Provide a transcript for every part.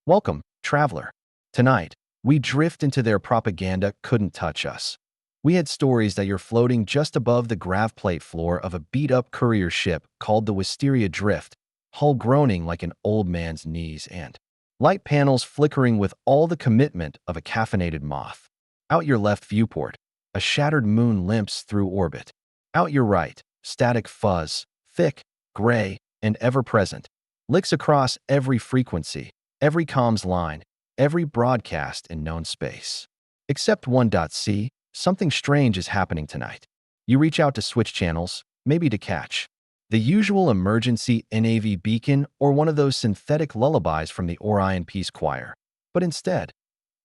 Welcome, traveler. Tonight, we drift into their propaganda couldn't touch us. We had stories that you're floating just above the grav plate floor of a beat-up courier ship called the Wisteria Drift, hull groaning like an old man's knees and light panels flickering with all the commitment of a caffeinated moth. Out your left viewport, a shattered moon limps through orbit. Out your right, static fuzz, thick, gray, and ever-present, licks across every frequency, every comms line, every broadcast in known space. Except 1.c, something strange is happening tonight. You reach out to switch channels, maybe to catch the usual emergency NAV beacon or one of those synthetic lullabies from the Orion Peace Choir. But instead,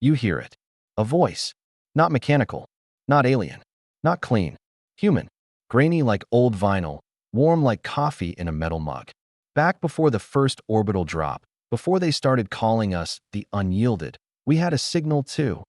you hear it. A voice. Not mechanical, not alien, not clean, human, grainy like old vinyl, warm like coffee in a metal mug. Back before the first orbital drop, before they started calling us the unyielded, we had a signal too.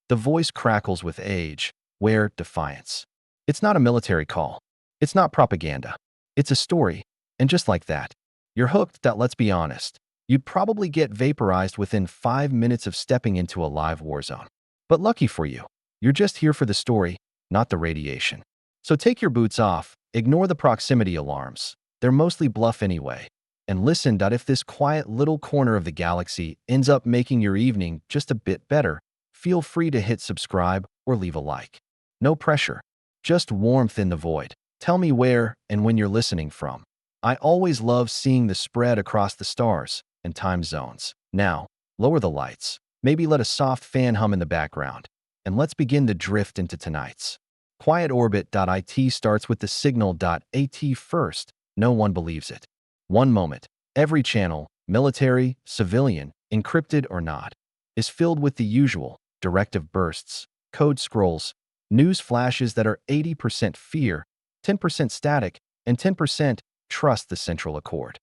The voice crackles with age, where defiance. It's not a military call. It's not propaganda. It's a story, and just like that, you're hooked. That, let's be honest, you'd probably get vaporized within 5 minutes of stepping into a live war zone. But lucky for you, you're just here for the story, not the radiation. So take your boots off, ignore the proximity alarms. They're mostly bluff anyway. And listen. If this quiet little corner of the galaxy ends up making your evening just a bit better, feel free to hit subscribe or leave a like. No pressure, just warmth in the void. Tell me where and when you're listening from. I always love seeing the spread across the stars and time zones. Now, lower the lights. Maybe let a soft fan hum in the background. And let's begin the drift into tonight's quiet orbit. It starts with the signal.at first. No one believes it. One moment, every channel, military, civilian, encrypted or not, is filled with the usual directive bursts, code scrolls, news flashes that are 80% fear, 10% static, and 10% trust the central accord.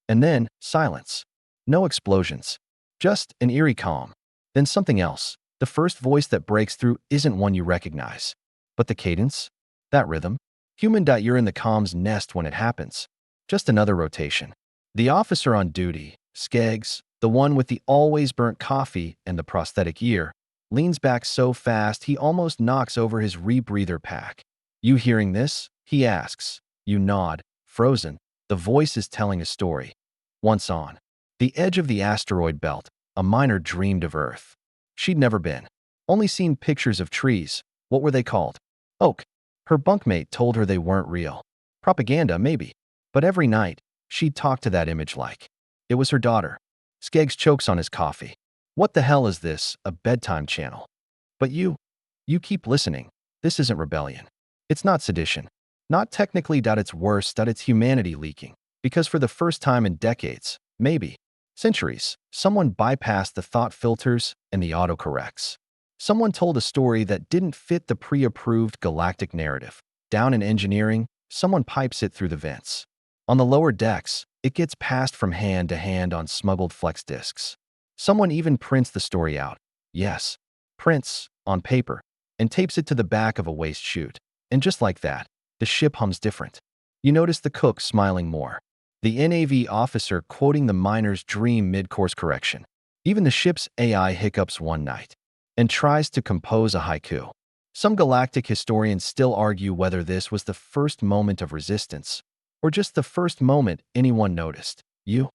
And then silence. No explosions. Just an eerie calm. Then something else. The first voice that breaks through isn't one you recognize. But the cadence? That rhythm? Human. You're in the comms nest when it happens. Just another rotation. The officer on duty, Skeggs, the one with the always burnt coffee and the prosthetic ear, leans back so fast he almost knocks over his rebreather pack. You hearing this? He asks. You nod, frozen. The voice is telling a story. Once on the edge of the asteroid belt, a miner dreamed of Earth. She'd never been. Only seen pictures of trees. What were they called? Oak. Her bunkmate told her they weren't real. Propaganda, maybe. But every night, she'd talk to that image like it was her daughter. Skeggs chokes on his coffee. What the hell is this, a bedtime channel? But you keep listening. This isn't rebellion. It's not sedition. Not technically. It's worse. It's humanity leaking. Because for the first time in decades, maybe centuries, someone bypassed the thought filters and the autocorrects. Someone told a story that didn't fit the pre-approved galactic narrative. Down in engineering, someone pipes it through the vents. On the lower decks, it gets passed from hand to hand on smuggled flex disks. Someone even prints the story out. Yes, prints, on paper, and tapes it to the back of a waste chute. And just like that, the ship hums different. You notice the cook smiling more. The NAV officer quoting the miner's dream mid-course correction. Even the ship's AI hiccups one night and tries to compose a haiku. Some galactic historians still argue whether this was the first moment of resistance or just the first moment anyone noticed. You're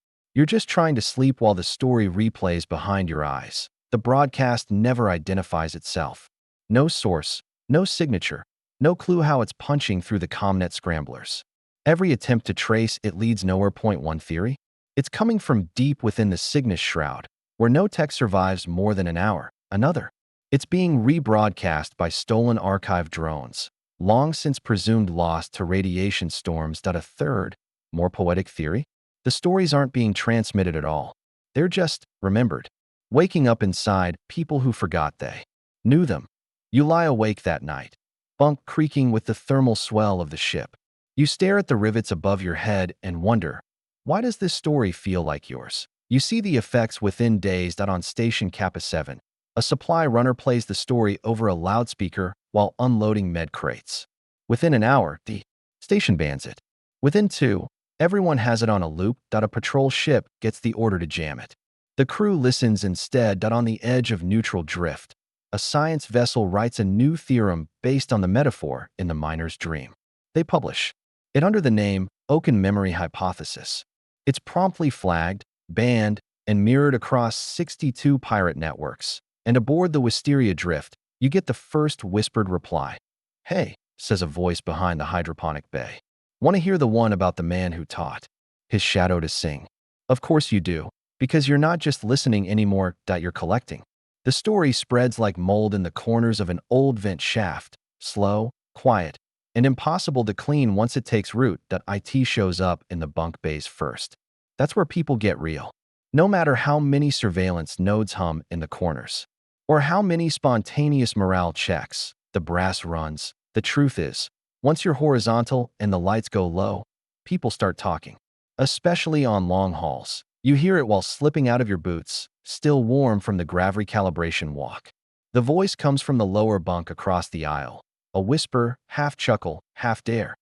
just trying to sleep while the story replays behind your eyes. The broadcast never identifies itself. No source, no signature, no clue how it's punching through the Comnet scramblers. Every attempt to trace it leads nowhere. Point one theory? It's coming from deep within the Cygnus shroud, where no tech survives more than an hour. Another. It's being rebroadcast by stolen archive drones, long since presumed lost to radiation storms. A third, more poetic theory? The stories aren't being transmitted at all. They're just remembered. Waking up inside people who forgot they knew them. You lie awake that night, bunk creaking with the thermal swell of the ship. You stare at the rivets above your head and wonder, why does this story feel like yours? You see the effects within days. On Station Kappa 7, a supply runner plays the story over a loudspeaker while unloading med crates. Within an hour, the station bans it. Within 2, everyone has it on a loop. A patrol ship gets the order to jam it. The crew listens instead. On the edge of neutral drift, a science vessel writes a new theorem based on the metaphor in the miner's dream. They publish it under the name Oaken Memory Hypothesis. It's promptly flagged, banned, and mirrored across 62 pirate networks. And aboard the Wisteria Drift, you get the first whispered reply. "Hey," says a voice behind the hydroponic bay. "Want to hear the one about the man who taught his shadow to sing?" Of course you do, because you're not just listening anymore, you're collecting. The story spreads like mold in the corners of an old vent shaft, slow, quiet, and impossible to clean once it takes root. It shows up in the bunk bays first. That's where people get real. No matter how many surveillance nodes hum in the corners, or how many spontaneous morale checks the brass runs, the truth is, once you're horizontal and the lights go low, people start talking. Especially on long hauls. You hear it while slipping out of your boots, still warm from the gravity calibration walk. The voice comes from the lower bunk across the aisle, a whisper, half chuckle, half dare.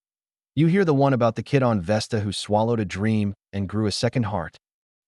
You hear the one about the kid on Vesta who swallowed a dream and grew a second heart.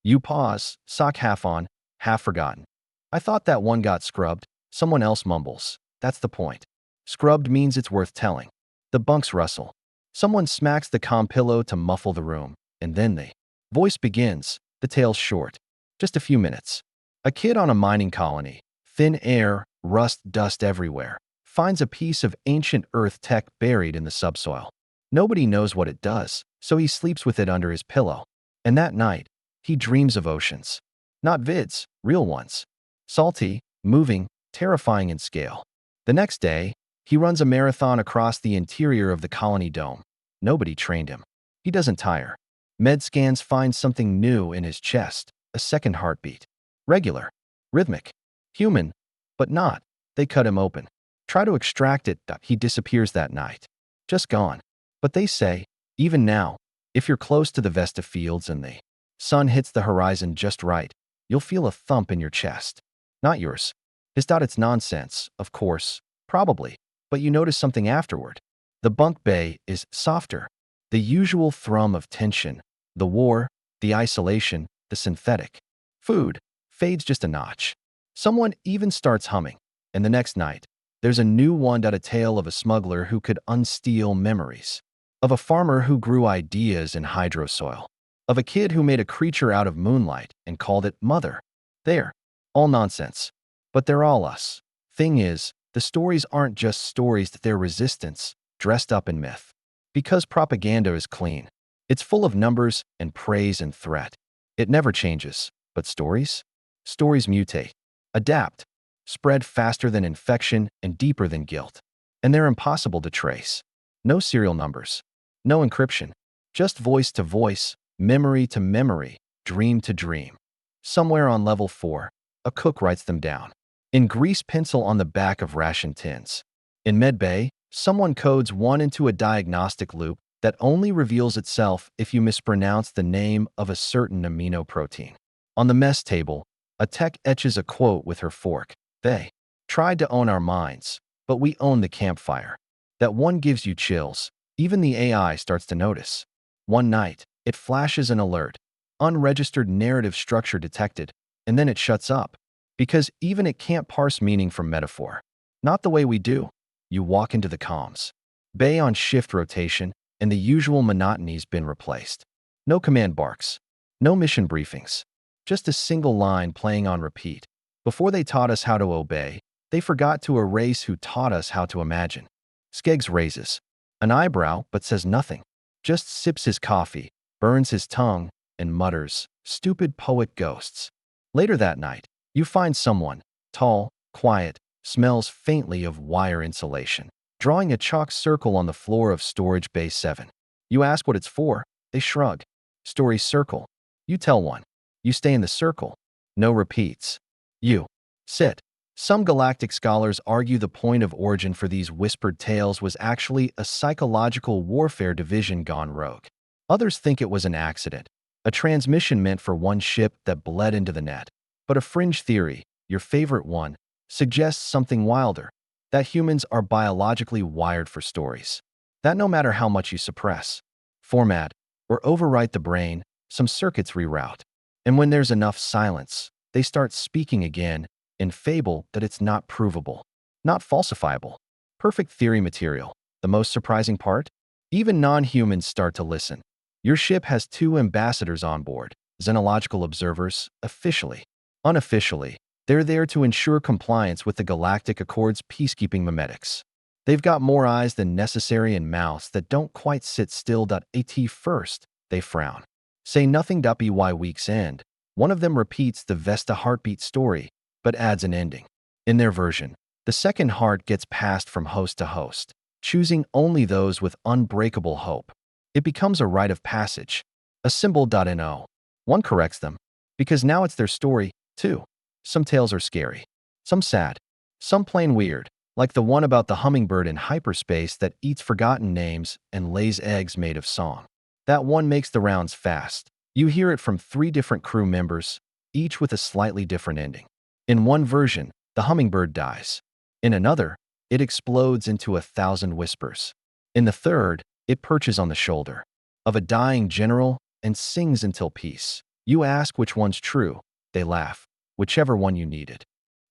You pause, sock half on, half forgotten. "I thought that one got scrubbed," someone else mumbles. "That's the point. Scrubbed means it's worth telling." The bunks rustle. Someone smacks the calm pillow to muffle the room, and then the voice begins, the tale's short. Just a few minutes. A kid on a mining colony, thin air, rust, dust everywhere, finds a piece of ancient Earth tech buried in the subsoil. Nobody knows what it does, so he sleeps with it under his pillow. And that night, he dreams of oceans. Not vids, real ones. Salty, moving, terrifying in scale. The next day, he runs a marathon across the interior of the colony dome. Nobody trained him. He doesn't tire. Med scans find something new in his chest, a second heartbeat. Regular, rhythmic, human, but not. They cut him open. Try to extract it, he disappears that night. Just gone. But they say, even now, if you're close to the Vesta fields and the sun hits the horizon just right, you'll feel a thump in your chest. Not yours. It's nonsense, of course, probably, but you notice something afterward. The bunk bay is softer. The usual thrum of tension, the war, the isolation, the synthetic food fades just a notch. Someone even starts humming, and the next night, there's a new one. A tale of a smuggler who could unsteal memories, of a farmer who grew ideas in hydrosoil, of a kid who made a creature out of moonlight and called it mother. They're all nonsense, but they're all us. Thing is, the stories aren't just stories, they're resistance, dressed up in myth. Because propaganda is clean. It's full of numbers and praise and threat. It never changes. But stories? Stories mutate, adapt, spread faster than infection and deeper than guilt. And they're impossible to trace. No serial numbers. No encryption. Just voice to voice, memory to memory, dream to dream. Somewhere on level 4, a cook writes them down. In grease pencil on the back of ration tins. In medbay, someone codes one into a diagnostic loop that only reveals itself if you mispronounce the name of a certain amino protein. On the mess table, a tech etches a quote with her fork. "They tried to own our minds, but we own the campfire." That one gives you chills. Even the AI starts to notice. One night, it flashes an alert. Unregistered narrative structure detected, and then it shuts up. Because even it can't parse meaning from metaphor. Not the way we do. You walk into the comms bay on shift rotation, and the usual monotony's been replaced. No command barks. No mission briefings. Just a single line playing on repeat. Before they taught us how to obey, they forgot to erase who taught us how to imagine. Skeggs raises an eyebrow but says nothing. Just sips his coffee, burns his tongue, and mutters, "Stupid poet ghosts." Later that night, you find someone, tall, quiet, smells faintly of wire insulation, drawing a chalk circle on the floor of storage bay 7. You ask what it's for, they shrug. Story circle. You tell one. You stay in the circle. No repeats. You sit. Some galactic scholars argue the point of origin for these whispered tales was actually a psychological warfare division gone rogue. Others think it was an accident, a transmission meant for one ship that bled into the net. But a fringe theory, your favorite one, suggests something wilder, that humans are biologically wired for stories. That no matter how much you suppress, format, or overwrite the brain, some circuits reroute. And when there's enough silence, they start speaking again in fable that it's not provable, not falsifiable. Perfect theory material. The most surprising part? Even non-humans start to listen. Your ship has 2 ambassadors on board, xenological observers, officially. Unofficially, they're there to ensure compliance with the Galactic Accord's peacekeeping memetics. They've got more eyes than necessary and mouths that don't quite sit still. At first, they frown. Say nothing. By week's end, one of them repeats the Vesta heartbeat story, but adds an ending. In their version, the second heart gets passed from host to host, choosing only those with unbreakable hope. It becomes a rite of passage, a symbol. No. One corrects them, because now it's their story, too. Some tales are scary, some sad, some plain weird, like the one about the hummingbird in hyperspace that eats forgotten names and lays eggs made of song. That one makes the rounds fast. You hear it from 3 different crew members, each with a slightly different ending. In one version, the hummingbird dies. In another, it explodes into 1,000 whispers. In the third, it perches on the shoulder of a dying general and sings until peace. You ask which one's true. They laugh. Whichever one you needed.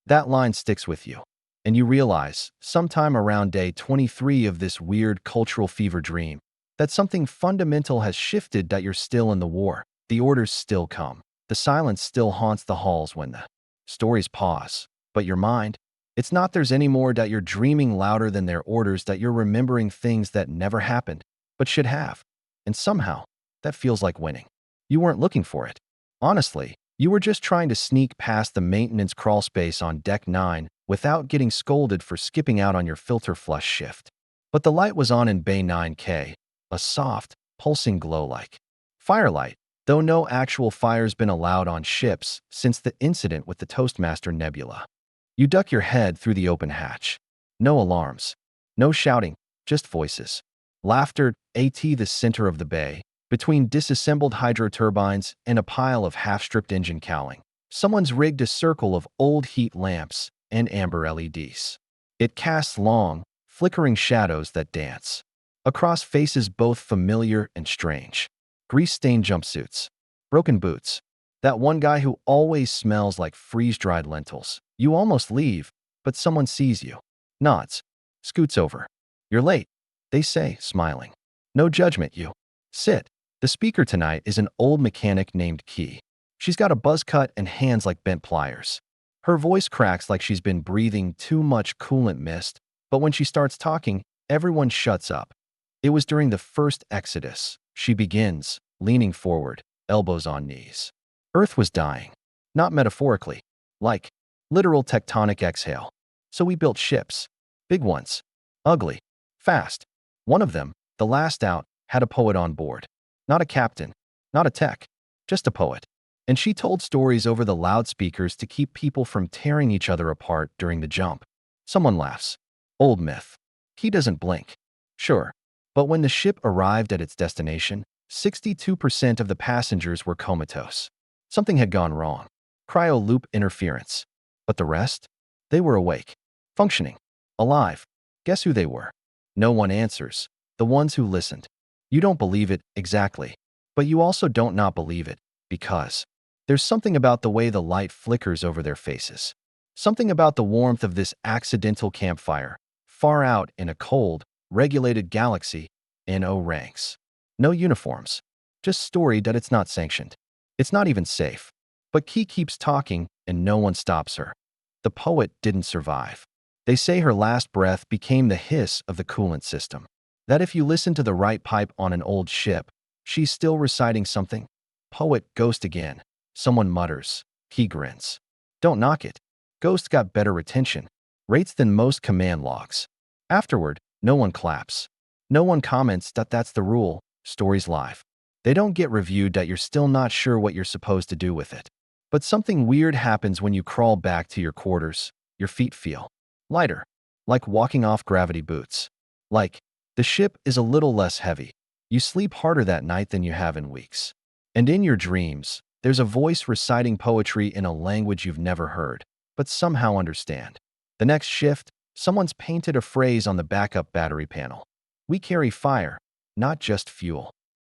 That line sticks with you. And you realize, sometime around day 23 of this weird cultural fever dream, that something fundamental has shifted. That you're still in the war. The orders still come. The silence still haunts the halls when the stories pause. But your mind, it's not theirs anymore. That you're dreaming louder than their orders. That you're remembering things that never happened, but should have. And somehow, that feels like winning. You weren't looking for it. Honestly, you were just trying to sneak past the maintenance crawl space on Deck 9 without getting scolded for skipping out on your filter flush shift. But the light was on in Bay 9K, a soft, pulsing glow like firelight, though no actual fire's been allowed on ships since the incident with the Toastmaster Nebula. You duck your head through the open hatch. No alarms, no shouting, just voices. Laughter, the center of the bay, between disassembled hydro turbines and a pile of half-stripped engine cowling. Someone's rigged a circle of old heat lamps and amber LEDs. It casts long, flickering shadows that dance across faces both familiar and strange. Grease-stained jumpsuits, broken boots. That one guy who always smells like freeze-dried lentils. You almost leave, but someone sees you, nods, scoots over. You're late, they say, smiling. No judgment, you sit. The speaker tonight is an old mechanic named Key. She's got a buzz cut and hands like bent pliers. Her voice cracks like she's been breathing too much coolant mist, but when she starts talking, everyone shuts up. It was during the first exodus. She begins, leaning forward, elbows on knees. Earth was dying. Not metaphorically. Like literal tectonic exhale. So we built ships. Big ones. Ugly. Fast. One of them, the last out, had a poet on board. Not a captain, not a tech, just a poet. And she told stories over the loudspeakers to keep people from tearing each other apart during the jump. Someone laughs. Old myth. He doesn't blink. Sure. But when the ship arrived at its destination, 62% of the passengers were comatose. Something had gone wrong. Cryo loop interference. But the rest? They were awake. Functioning. Alive. Guess who they were? No one answers. The ones who listened. You don't believe it exactly, but you also don't not believe it, because there's something about the way the light flickers over their faces. Something about the warmth of this accidental campfire, far out in a cold, regulated galaxy, no ranks. No uniforms. Just story that it's not sanctioned. It's not even safe. But Key keeps talking, and no one stops her. The poet didn't survive. They say her last breath became the hiss of the coolant system. That if you listen to the right pipe on an old ship, she's still reciting something. Poet, ghost again. Someone mutters. He grins. Don't knock it. Ghost got better retention rates than most command logs. Afterward, no one claps. No one comments that that's the rule. Stories live. They don't get reviewed that you're still not sure what you're supposed to do with it. But something weird happens when you crawl back to your quarters. Your feet feel lighter. Like walking off gravity boots. Like the ship is a little less heavy. You sleep harder that night than you have in weeks. And in your dreams, there's a voice reciting poetry in a language you've never heard, but somehow understand. The next shift, someone's painted a phrase on the backup battery panel. We carry fire, not just fuel.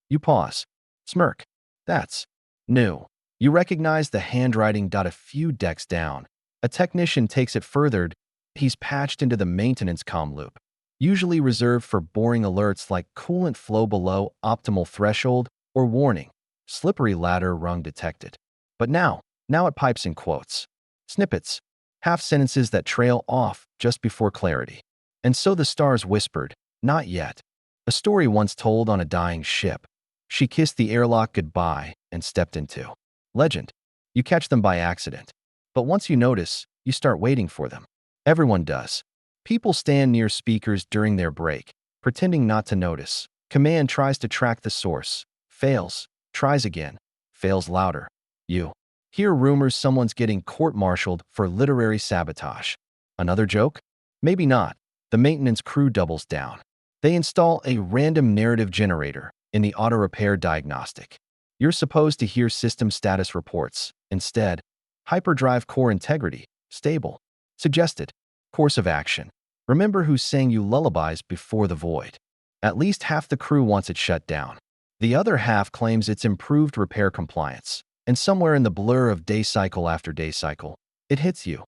You pause. Smirk. That's new. You recognize the handwriting. A few decks down, a technician takes it further. He's patched into the maintenance comm loop, usually reserved for boring alerts like coolant flow below optimal threshold or warning, slippery ladder rung detected. But now it pipes in quotes, snippets, half sentences that trail off just before clarity. And so the stars whispered, "Not yet." A story once told on a dying ship. She kissed the airlock goodbye and stepped into legend. You catch them by accident. But once you notice, you start waiting for them. Everyone does. People stand near speakers during their break, pretending not to notice. Command tries to track the source, fails, tries again, fails louder. You hear rumors someone's getting court-martialed for literary sabotage. Another joke? Maybe not. The maintenance crew doubles down. They install a random narrative generator in the auto repair diagnostic. You're supposed to hear system status reports. Instead, hyperdrive core integrity, stable. Suggested. Course of action. Remember who sang you lullabies before the void. At least half the crew wants it shut down. The other half claims it's improved repair compliance. And somewhere in the blur of day cycle after day cycle, it hits you.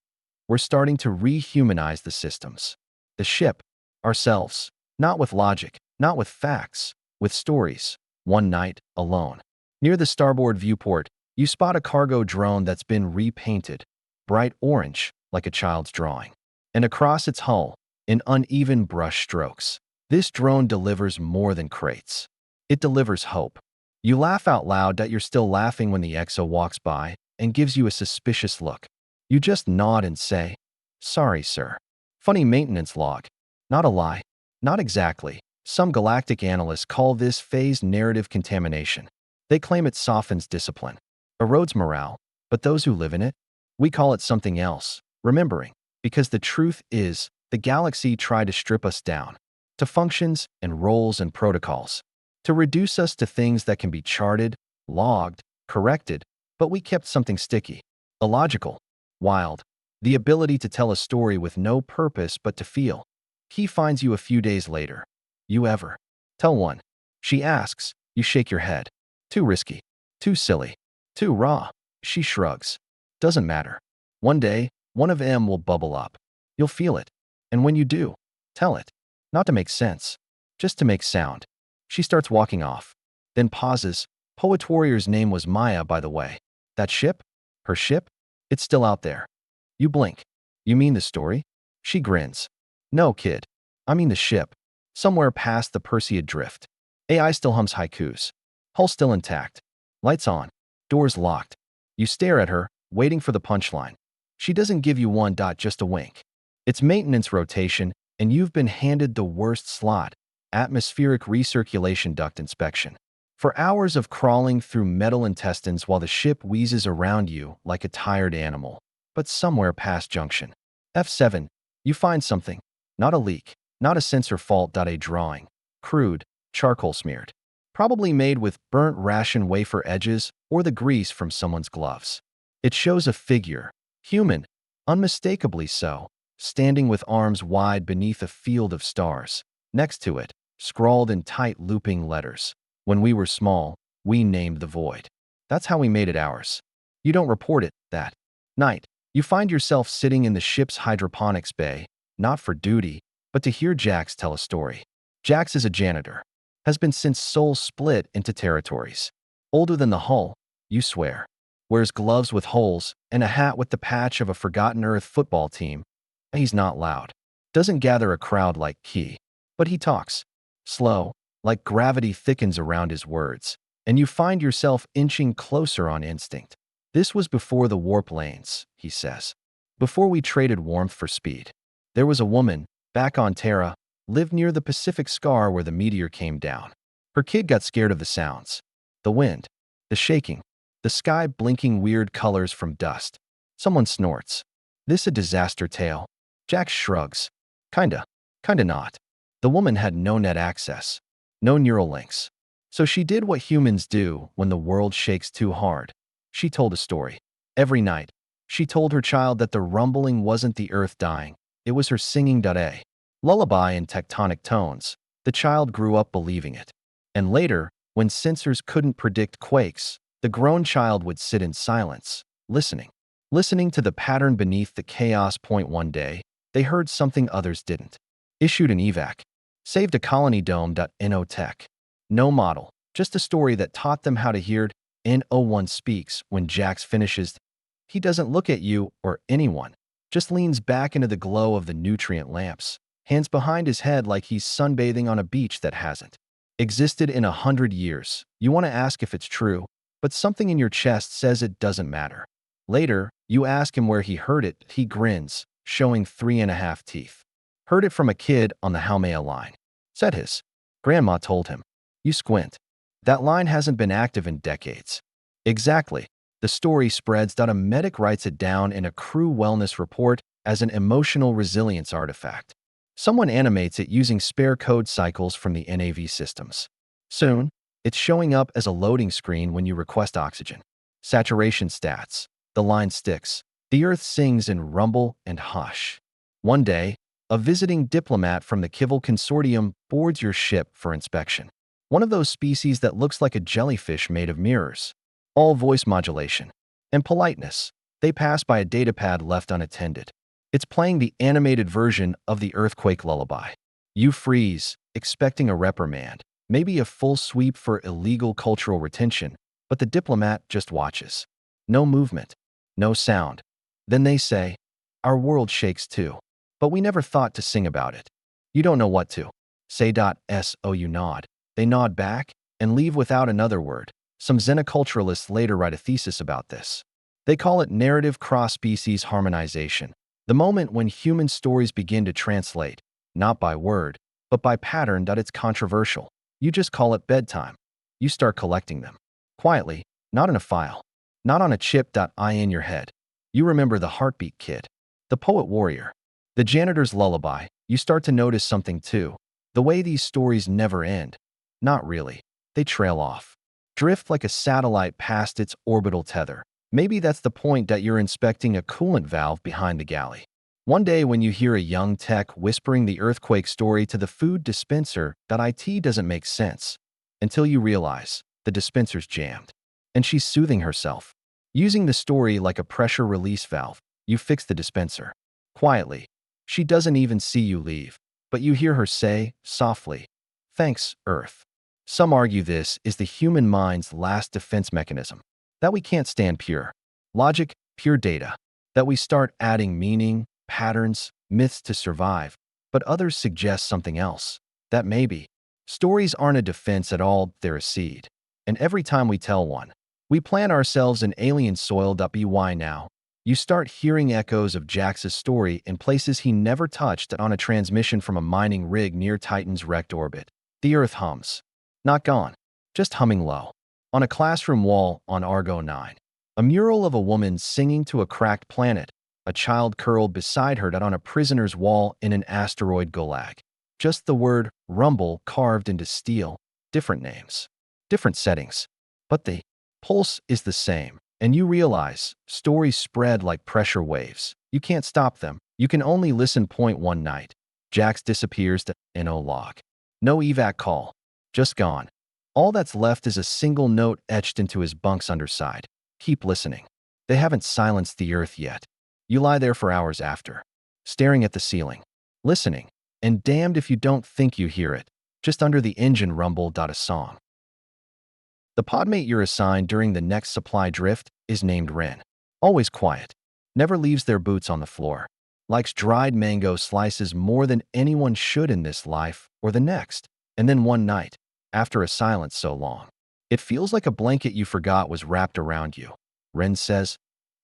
We're starting to rehumanize the systems. The ship, ourselves, not with logic, not with facts, with stories. One night, alone. Near the starboard viewport, you spot a cargo drone that's been repainted, bright orange, like a child's drawing. And across its hull, in uneven brush strokes, this drone delivers more than crates. It delivers hope. You laugh out loud that you're still laughing when the EXO walks by and gives you a suspicious look. You just nod and say, "Sorry, sir." Funny maintenance log. Not a lie. Not exactly. Some Galactic analysts call this phased narrative contamination. They claim it softens discipline, erodes morale, but those who live in it, we call it something else, remembering. Because the truth is, the galaxy tried to strip us down to functions and roles and protocols, to reduce us to things that can be charted, logged, corrected, but we kept something sticky, illogical, wild, the ability to tell a story with no purpose but to feel. He finds you a few days later. You ever tell one? She asks. You shake your head. Too risky. Too silly. Too raw. She shrugs. Doesn't matter. One day, one of them will bubble up. You'll feel it. And when you do, tell it. Not to make sense, just to make sound. She starts walking off, then pauses. Poet Warrior's name was Maya, by the way. That ship? Her ship? It's still out there. You blink. You mean the story? She grins. No, kid. I mean the ship. Somewhere past the Perseid drift. AI still hums haikus. Hull still intact. Lights on. Doors locked. You stare at her, waiting for the punchline. She doesn't give you one. Just a wink. It's maintenance rotation, and you've been handed the worst slot. Atmospheric recirculation duct inspection. For hours of crawling through metal intestines while the ship wheezes around you like a tired animal. But somewhere past junction. F7. You find something. Not a leak. Not a sensor fault. A drawing. Crude. Charcoal smeared. Probably made with burnt ration wafer edges or the grease from someone's gloves. It shows a figure. Human. Unmistakably so. Standing with arms wide beneath a field of stars. Next to it, scrawled in tight looping letters. When we were small, we named the void. That's how we made it ours. You don't report it that night. You find yourself sitting in the ship's hydroponics bay, not for duty, but to hear Jax tell a story. Jax is a janitor. Has been since souls split into territories. Older than the hull, you swear. Wears gloves with holes and a hat with the patch of a forgotten Earth football team. He's not loud. Doesn't gather a crowd like Key. But he talks. Slow, like gravity thickens around his words, and you find yourself inching closer on instinct. This was before the warp lanes, he says. Before we traded warmth for speed. There was a woman, back on Terra, lived near the Pacific Scar where the meteor came down. Her kid got scared of the sounds. The wind. The shaking. The sky blinking weird colors from dust. Someone snorts. This a disaster tale? Jack shrugs. Kinda not. The woman had no net access. No neural links. So she did what humans do when the world shakes too hard. She told a story. Every night, she told her child that the rumbling wasn't the earth dying. It was her singing a lullaby in tectonic tones. The child grew up believing it. And later, when sensors couldn't predict quakes, The grown child would sit in silence, listening to the pattern beneath the chaos. One day, they heard something others didn't. Issued an evac. Saved a colony dome. No tech. No model. Just a story that taught them how to hear. No one speaks when Jax finishes. He doesn't look at you or anyone, just leans back into the glow of the nutrient lamps, hands behind his head like he's sunbathing on a beach that hasn't existed in 100 years. You want to ask if it's true, but something in your chest says it doesn't matter. Later, you ask him where he heard it. He grins, showing 3.5 teeth. Heard it from a kid on the Haumea line, said his grandma told him. You squint. That line hasn't been active in decades. Exactly. The story spreads. A medic writes it down in a crew wellness report as an emotional resilience artifact. Someone animates it using spare code cycles from the NAV systems. Soon, it's showing up as a loading screen when you request oxygen. Saturation stats. The line sticks. The Earth sings in rumble and hush. One day, a visiting diplomat from the Kival Consortium boards your ship for inspection. One of those species that looks like a jellyfish made of mirrors. All voice modulation and politeness. They pass by a datapad left unattended. It's playing the animated version of the earthquake lullaby. You freeze, expecting a reprimand, maybe a full sweep for illegal cultural retention, but the diplomat just watches. No movement, no sound. Then they say, our world shakes too, but we never thought to sing about it. You don't know what to say. So you nod. They nod back and leave without another word. Some xenoculturalists later write a thesis about this. They call it narrative cross-species harmonization, the moment when human stories begin to translate, not by word, but by pattern. It's controversial. You just call it bedtime. You start collecting them. Quietly, not in a file, not on a chip. In your head. You remember the heartbeat kid, the poet warrior, the janitor's lullaby. You start to notice something too. The way these stories never end. Not really. They trail off. Drift like a satellite past its orbital tether. Maybe that's the point. You're inspecting a coolant valve behind the galley. One day when you hear a young tech whispering the earthquake story to the food dispenser, it doesn't make sense. Until you realize the dispenser's jammed. And she's soothing herself. Using the story like a pressure release valve, you fix the dispenser. Quietly. She doesn't even see you leave. But you hear her say, softly, thanks, Earth. Some argue this is the human mind's last defense mechanism. That we can't stand pure logic, pure data. That we start adding meaning, patterns, myths to survive. But others suggest something else. That maybe stories aren't a defense at all, they're a seed. And every time we tell one, we plant ourselves in alien soil. By now, you start hearing echoes of Jax's story in places he never touched. On a transmission from a mining rig near Titan's wrecked orbit, the Earth hums. Not gone, just humming low. On a classroom wall on Argo 9, a mural of a woman singing to a cracked planet, a child curled beside her. On a prisoner's wall in an asteroid gulag. Just the word rumble carved into steel. Different names, different settings, but the pulse is the same. And you realize stories spread like pressure waves. You can't stop them. You can only listen. One night, Jax disappears. No log. No evac call. Just gone. All that's left is a single note etched into his bunk's underside. Keep listening. They haven't silenced the Earth yet. You lie there for hours after, staring at the ceiling, listening, and damned if you don't think you hear it, just under the engine rumble. A song. The podmate you're assigned during the next supply drift is named Ren. Always quiet. Never leaves their boots on the floor. Likes dried mango slices more than anyone should in this life or the next. And then one night, after a silence so long, it feels like a blanket you forgot was wrapped around you. Ren says,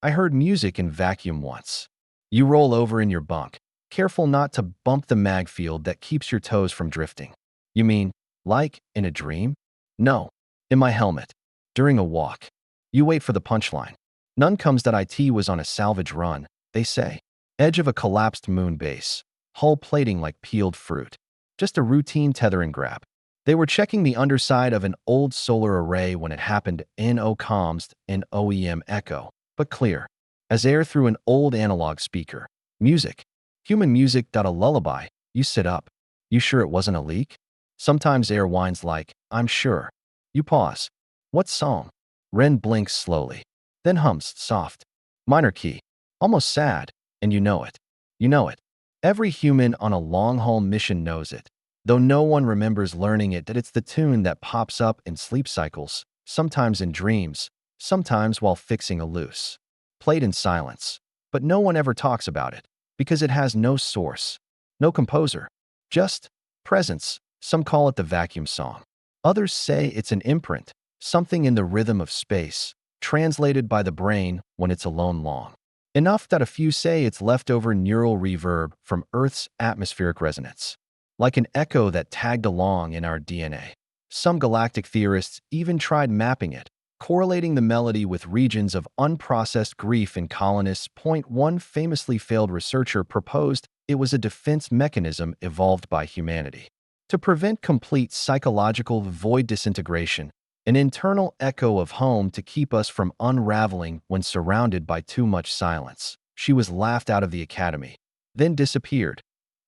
I heard music in vacuum once. You roll over in your bunk, careful not to bump the mag field that keeps your toes from drifting. You mean, like, in a dream? No, in my helmet. During a walk. You wait for the punchline. None comes. It was on a salvage run, they say. Edge of a collapsed moon base. Hull plating like peeled fruit. Just a routine tether and grab. They were checking the underside of an old solar array when it happened. No comms and OEM echo, but clear. As air through an old analog speaker. Music. Human music. A lullaby. You sit up. You sure it wasn't a leak? Sometimes air whines like, I'm sure. You pause. What song? Ren blinks slowly, then hums soft, minor key, almost sad, and you know it. You know it. Every human on a long-haul mission knows it, though no one remembers learning it that it's the tune that pops up in sleep cycles, sometimes in dreams, sometimes while fixing a loose. Played in silence, but no one ever talks about it, because it has no source, no composer, just presence. Some call it the vacuum song. Others say it's an imprint, something in the rhythm of space, translated by the brain when it's alone long. Enough that a few say it's leftover neural reverb from Earth's atmospheric resonance, like an echo that tagged along in our DNA. Some galactic theorists even tried mapping it, correlating the melody with regions of unprocessed grief in colonists. One famously failed researcher proposed it was a defense mechanism evolved by humanity to prevent complete psychological void disintegration, an internal echo of home to keep us from unraveling when surrounded by too much silence. She was laughed out of the academy, then disappeared.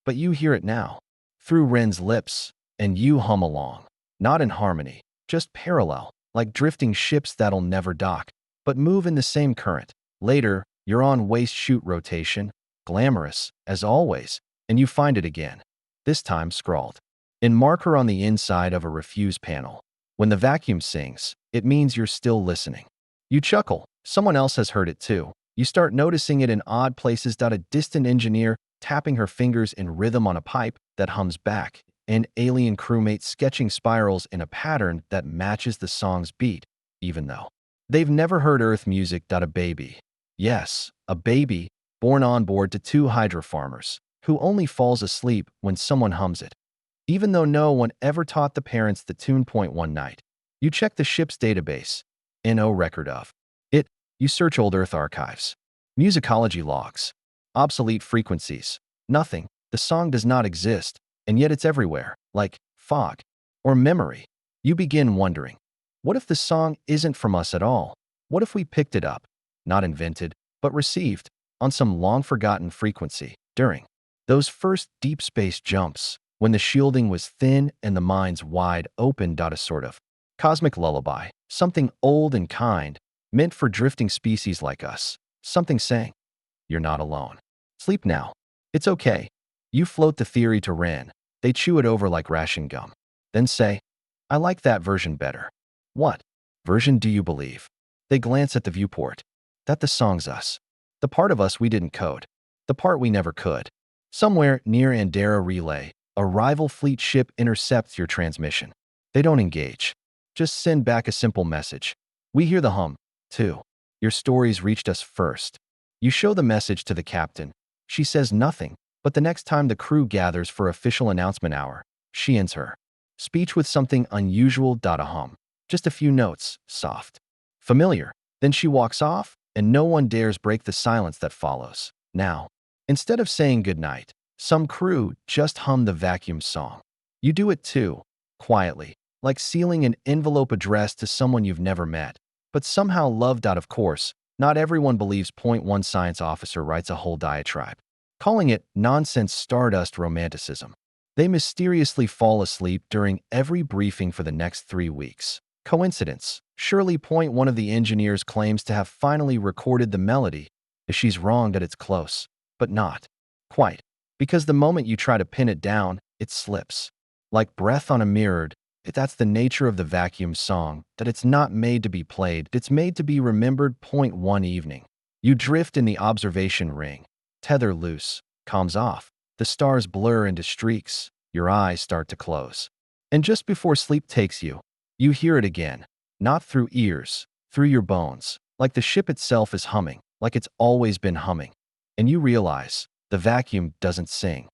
But you hear it now, through Ren's lips, and you hum along. Not in harmony, just parallel, like drifting ships that'll never dock, but move in the same current. Later, you're on waste chute rotation, glamorous, as always, and you find it again, this time scrawled in marker on the inside of a refuse panel. When the vacuum sings, it means you're still listening. You chuckle. Someone else has heard it too. You start noticing it in odd places. A distant engineer tapping her fingers in rhythm on a pipe that hums back. An alien crewmate sketching spirals in a pattern that matches the song's beat, even though they've never heard Earth music. A baby. Yes, a baby, born on board to two Hydra farmers, who only falls asleep when someone hums it. Even though no one ever taught the parents the tune. One night, you check the ship's database, no record of it. You search old Earth archives, musicology logs, obsolete frequencies, nothing. The song does not exist, and yet it's everywhere, like fog or memory. You begin wondering, what if the song isn't from us at all? What if we picked it up, not invented, but received, on some long-forgotten frequency, during those first deep space jumps, when the shielding was thin and the minds wide open. A sort of cosmic lullaby, something old and kind, meant for drifting species like us, something saying, you're not alone. Sleep now. It's okay. You float the theory to Ren. They chew it over like ration gum. Then say, I like that version better. What version do you believe? They glance at the viewport. That the song's us. The part of us we didn't code. The part we never could. Somewhere near Andera Relay, a rival fleet ship intercepts your transmission. They don't engage. Just send back a simple message. We hear the hum, too. Your stories reached us first. You show the message to the captain. She says nothing, but the next time the crew gathers for official announcement hour, she ends her speech with something unusual. A hum. Just a few notes, soft, familiar. Then she walks off, and no one dares break the silence that follows. Now, instead of saying goodnight, some crew just hum the vacuum song. You do it too, quietly, like sealing an envelope addressed to someone you've never met, but somehow loved. Of course, not everyone believes. One science officer writes a whole diatribe, calling it nonsense stardust romanticism. They mysteriously fall asleep during every briefing for the next 3 weeks. Coincidence? Surely. One of the engineers claims to have finally recorded the melody. She's wrong that it's close, but not quite. Because the moment you try to pin it down, it slips. Like breath on a mirror. That's the nature of the vacuum song, that it's not made to be played, it's made to be remembered. One evening, you drift in the observation ring. Tether loose, comms off. The stars blur into streaks. Your eyes start to close. And just before sleep takes you, you hear it again. Not through ears, through your bones. Like the ship itself is humming, like it's always been humming. And you realize, the vacuum doesn't sing.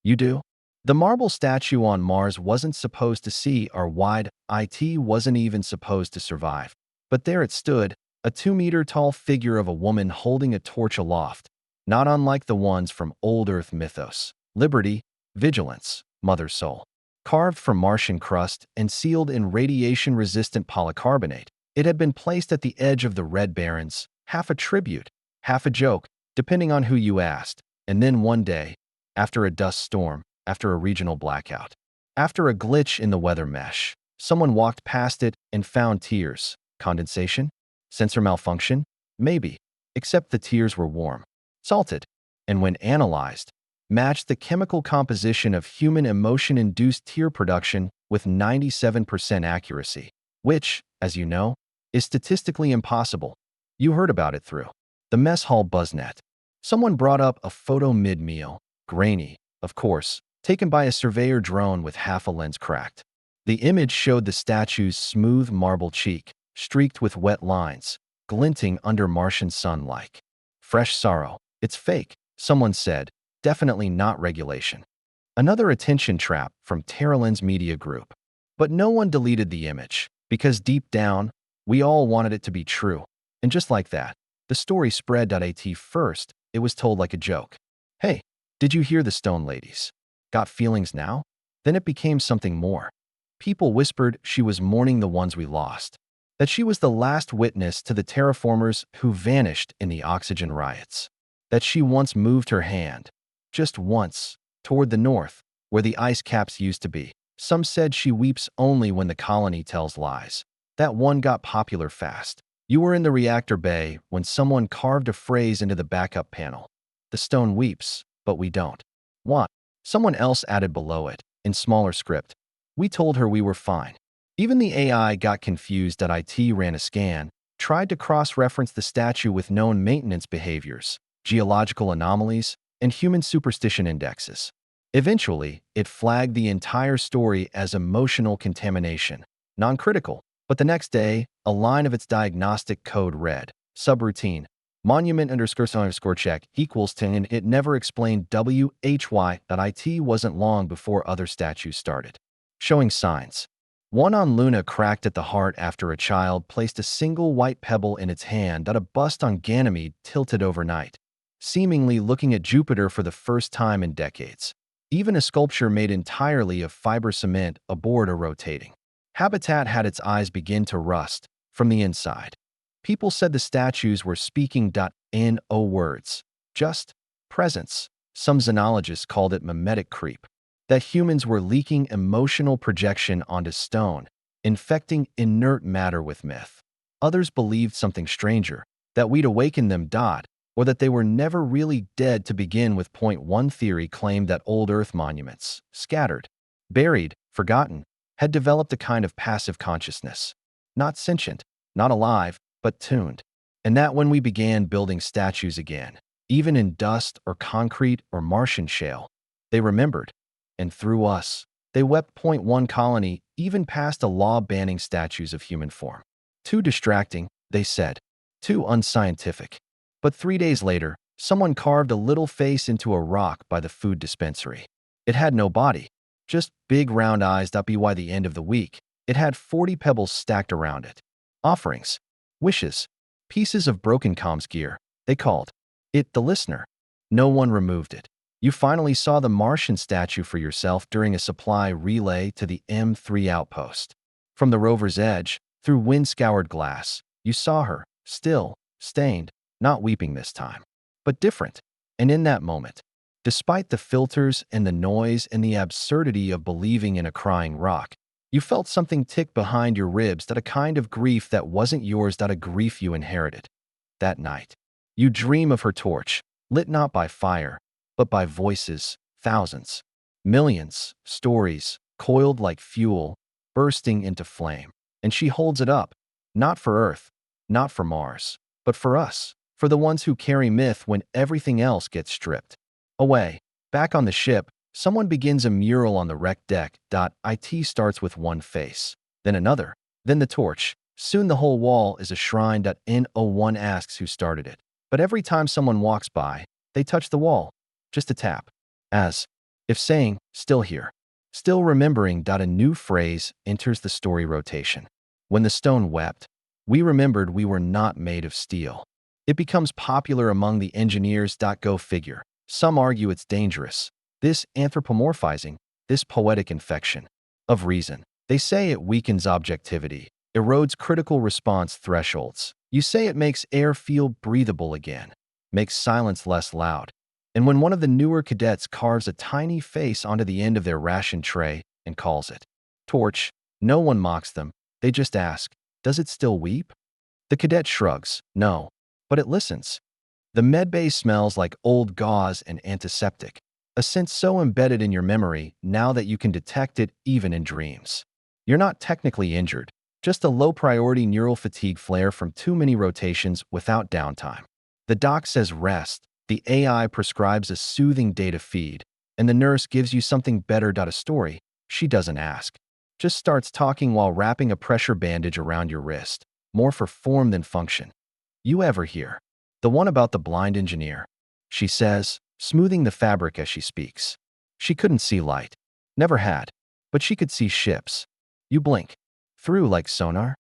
You do? The marble statue on Mars wasn't supposed to see our wide, it wasn't even supposed to survive. But there it stood, a 2-meter-tall figure of a woman holding a torch aloft, not unlike the ones from old Earth mythos. Liberty, vigilance, mother soul. Carved from Martian crust and sealed in radiation-resistant polycarbonate, it had been placed at the edge of the Red Barrens, half a tribute, half a joke, depending on who you asked. And then one day, after a dust storm, after a regional blackout, after a glitch in the weather mesh, someone walked past it and found tears. Condensation? Sensor malfunction? Maybe. Except the tears were warm, salted, and when analyzed, matched the chemical composition of human emotion-induced tear production with 97% accuracy, which, as you know, is statistically impossible. You heard about it through the mess hall buzznet. Someone brought up a photo mid-meal, grainy, of course, taken by a surveyor drone with half a lens cracked. The image showed the statue's smooth marble cheek, streaked with wet lines, glinting under Martian sun like fresh sorrow. It's fake, someone said, definitely not regulation. Another attention trap from Terralin's media group. But no one deleted the image, because deep down, we all wanted it to be true. And just like that, the story spread. At first, it was told like a joke. Hey, did you hear the stone ladies? Got feelings now? Then it became something more. People whispered she was mourning the ones we lost, that she was the last witness to the terraformers who vanished in the oxygen riots, that she once moved her hand, just once, toward the north, where the ice caps used to be. Some said she weeps only when the colony tells lies. That one got popular fast. You were in the reactor bay when someone carved a phrase into the backup panel. The stone weeps, but we don't. What? Someone else added below it, in smaller script. We told her we were fine. Even the AI got confused. IT ran a scan, tried to cross-reference the statue with known maintenance behaviors, geological anomalies, and human superstition indexes. Eventually, it flagged the entire story as emotional contamination, non-critical. But the next day, a line of its diagnostic code read, subroutine, monument_check equals 10, and it never explained WHY. It wasn't long before other statues started showing signs. One on Luna cracked at the heart after a child placed a single white pebble in its hand. A bust on Ganymede tilted overnight, seemingly looking at Jupiter for the first time in decades. Even a sculpture made entirely of fiber cement aboard a rotating habitat had its eyes begin to rust from the inside. People said the statues were speaking no words, just presence. Some xenologists called it mimetic creep, that humans were leaking emotional projection onto stone, infecting inert matter with myth. Others believed something stranger, that we'd awaken them. Or that they were never really dead to begin with. Point one theory claimed that old Earth monuments, scattered, buried, forgotten, had developed a kind of passive consciousness, not sentient, not alive, but tuned. And that when we began building statues again, even in dust or concrete or Martian shale, they remembered. And through us, they wept. Point one colony even passed a law banning statues of human form. Too distracting, they said. Too unscientific. But 3 days later, someone carved a little face into a rock by the food dispensary. It had no body, just big round eyes. By the end of the week, it had 40 pebbles stacked around it. Offerings, wishes, pieces of broken comms gear. They called it the listener. No one removed it. You finally saw the Martian statue for yourself during a supply relay to the M3 outpost. From the rover's edge, through wind-scoured glass, you saw her, still, stained, not weeping this time, but different. And in that moment, despite the filters and the noise and the absurdity of believing in a crying rock, you felt something tick behind your ribs. A kind of grief that wasn't yours. A grief you inherited. That night, you dream of her torch, lit not by fire, but by voices, thousands, millions, stories, coiled like fuel, bursting into flame. And she holds it up, not for Earth, not for Mars, but for us, for the ones who carry myth when everything else gets stripped away. Back on the ship, someone begins a mural on the wreck deck. It starts with one face, then another, then the torch. Soon the whole wall is a shrine. No one asks who started it. But every time someone walks by, they touch the wall, just a tap, as if saying, still here, still remembering. A new phrase enters the story rotation. When the stone wept, we remembered we were not made of steel. It becomes popular among the engineers. Go figure. Some argue it's dangerous. This anthropomorphizing, this poetic infection of reason. They say it weakens objectivity, erodes critical response thresholds. You say it makes air feel breathable again, makes silence less loud. And when one of the newer cadets carves a tiny face onto the end of their ration tray and calls it torch, no one mocks them. They just ask, does it still weep? The cadet shrugs. No. But it listens. The medbay smells like old gauze and antiseptic, a scent so embedded in your memory now that you can detect it even in dreams. You're not technically injured, just a low-priority neural fatigue flare from too many rotations without downtime. The doc says rest, the AI prescribes a soothing data feed, and the nurse gives you something better. A story she doesn't ask. Just starts talking while wrapping a pressure bandage around your wrist, more for form than function. You ever hear? The one about the blind engineer, she says, smoothing the fabric as she speaks. She couldn't see light. Never had. But she could see ships. You blink. Through like sonar?